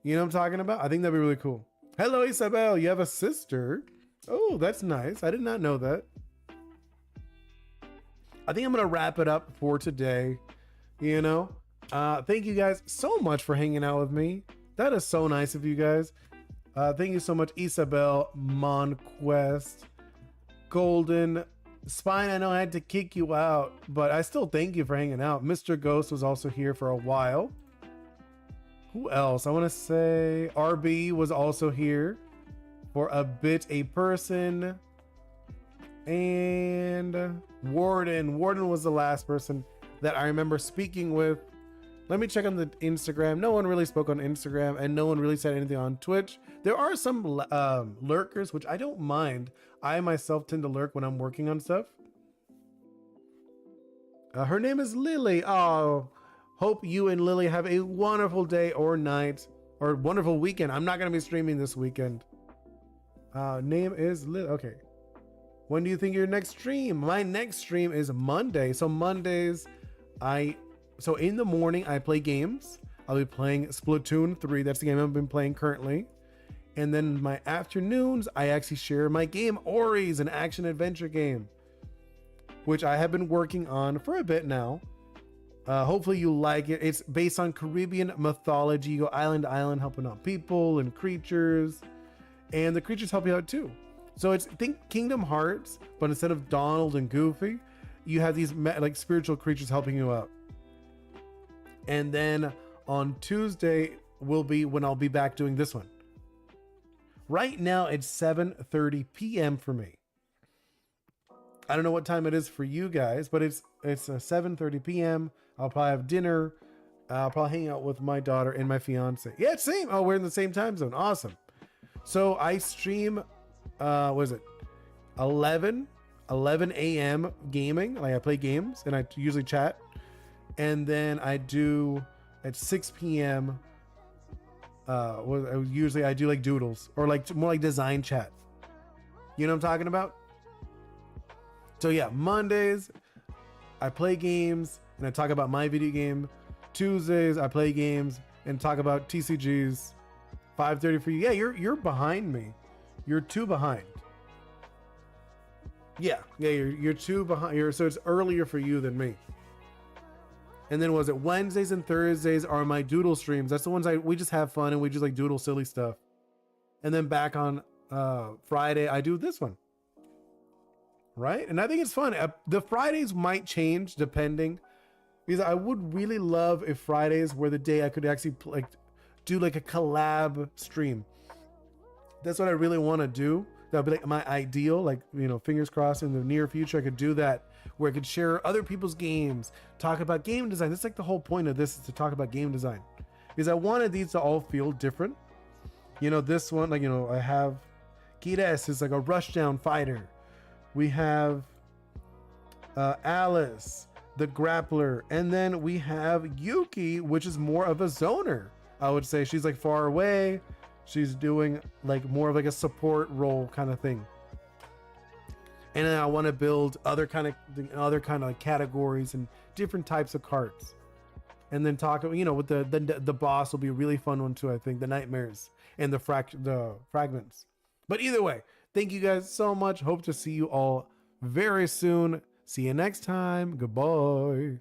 You know what I'm talking about? I think that'd be really cool. Hello, Isabel. You have a sister? Oh, that's nice. I did not know that. I think I'm going to wrap it up for today. You know, thank you guys so much for hanging out with me. That is so nice of you guys. Thank you so much, Isabel, Monquest, Golden, Spine. I know I had to kick you out, but I still thank you for hanging out. Mr. Ghost was also here for a while. Who else? I want to say RB was also here for a bit, a person. And Warden was the last person that I remember speaking with. Let me check on the Instagram. No one really spoke on Instagram, and no one really said anything on Twitch. There are some lurkers, which I don't mind. I myself tend to lurk when I'm working on stuff. Her name is Lily. Oh, hope you and Lily have a wonderful day or night or wonderful weekend. I'm not going to be streaming this weekend. Name is Lily. Okay. When do you think your next stream? My next stream is Monday. So Mondays, so in the morning, I play games. I'll be playing Splatoon 3. That's the game I've been playing currently. And then my afternoons, I actually share my game, Ori's, an action adventure game, which I have been working on for a bit now. Hopefully you like it. It's based on Caribbean mythology. You go island to island, helping out people and creatures. And the creatures help you out too. So it's, think Kingdom Hearts, but instead of Donald and Goofy, you have these like spiritual creatures helping you out. And then on Tuesday will be when I'll be back doing this one. Right now it's 7:30 p.m. for me. I don't know what time it is for you guys, but it's 7:30 p.m. I'll probably have dinner. I'll probably hang out with my daughter and my fiance. Yeah, same. Oh, we're in the same time zone. Awesome. So I stream, what is it? 11 a.m. gaming. Like I play games and I usually chat. And then I do at 6 p.m. Usually I do like doodles or like more like design chat. You know what I'm talking about? So yeah, Mondays I play games and I talk about my video game. Tuesdays I play games and talk about TCGs. 5:30 for you. Yeah, you're behind me. You're 2 behind. Yeah, you're 2 behind. So it's earlier for you than me. And then was it Wednesdays and Thursdays are my doodle streams. That's the ones we just have fun and we just like doodle silly stuff. And then back on Friday I do this one. Right? And I think it's fun. The Fridays might change depending, because I would really love if Fridays were the day I could actually like do like a collab stream. That's what I really want to do. That would be like my ideal, like, you know, fingers crossed in the near future I could do that, where I could share other people's games, talk about game design. That's like the whole point of this, is to talk about game design, because I wanted these to all feel different. You know, this one, like, you know, I have Gires is like a rushdown fighter. We have Alice, the grappler, and then we have Yuki, which is more of a zoner. I would say she's like far away. She's doing like more of like a support role kind of thing. And then I want to build other kind of like categories and different types of cards. And then talk, you know, with the boss will be a really fun one too. I think the nightmares and the fragments. But either way, thank you guys so much. Hope to see you all very soon. See you next time. Goodbye.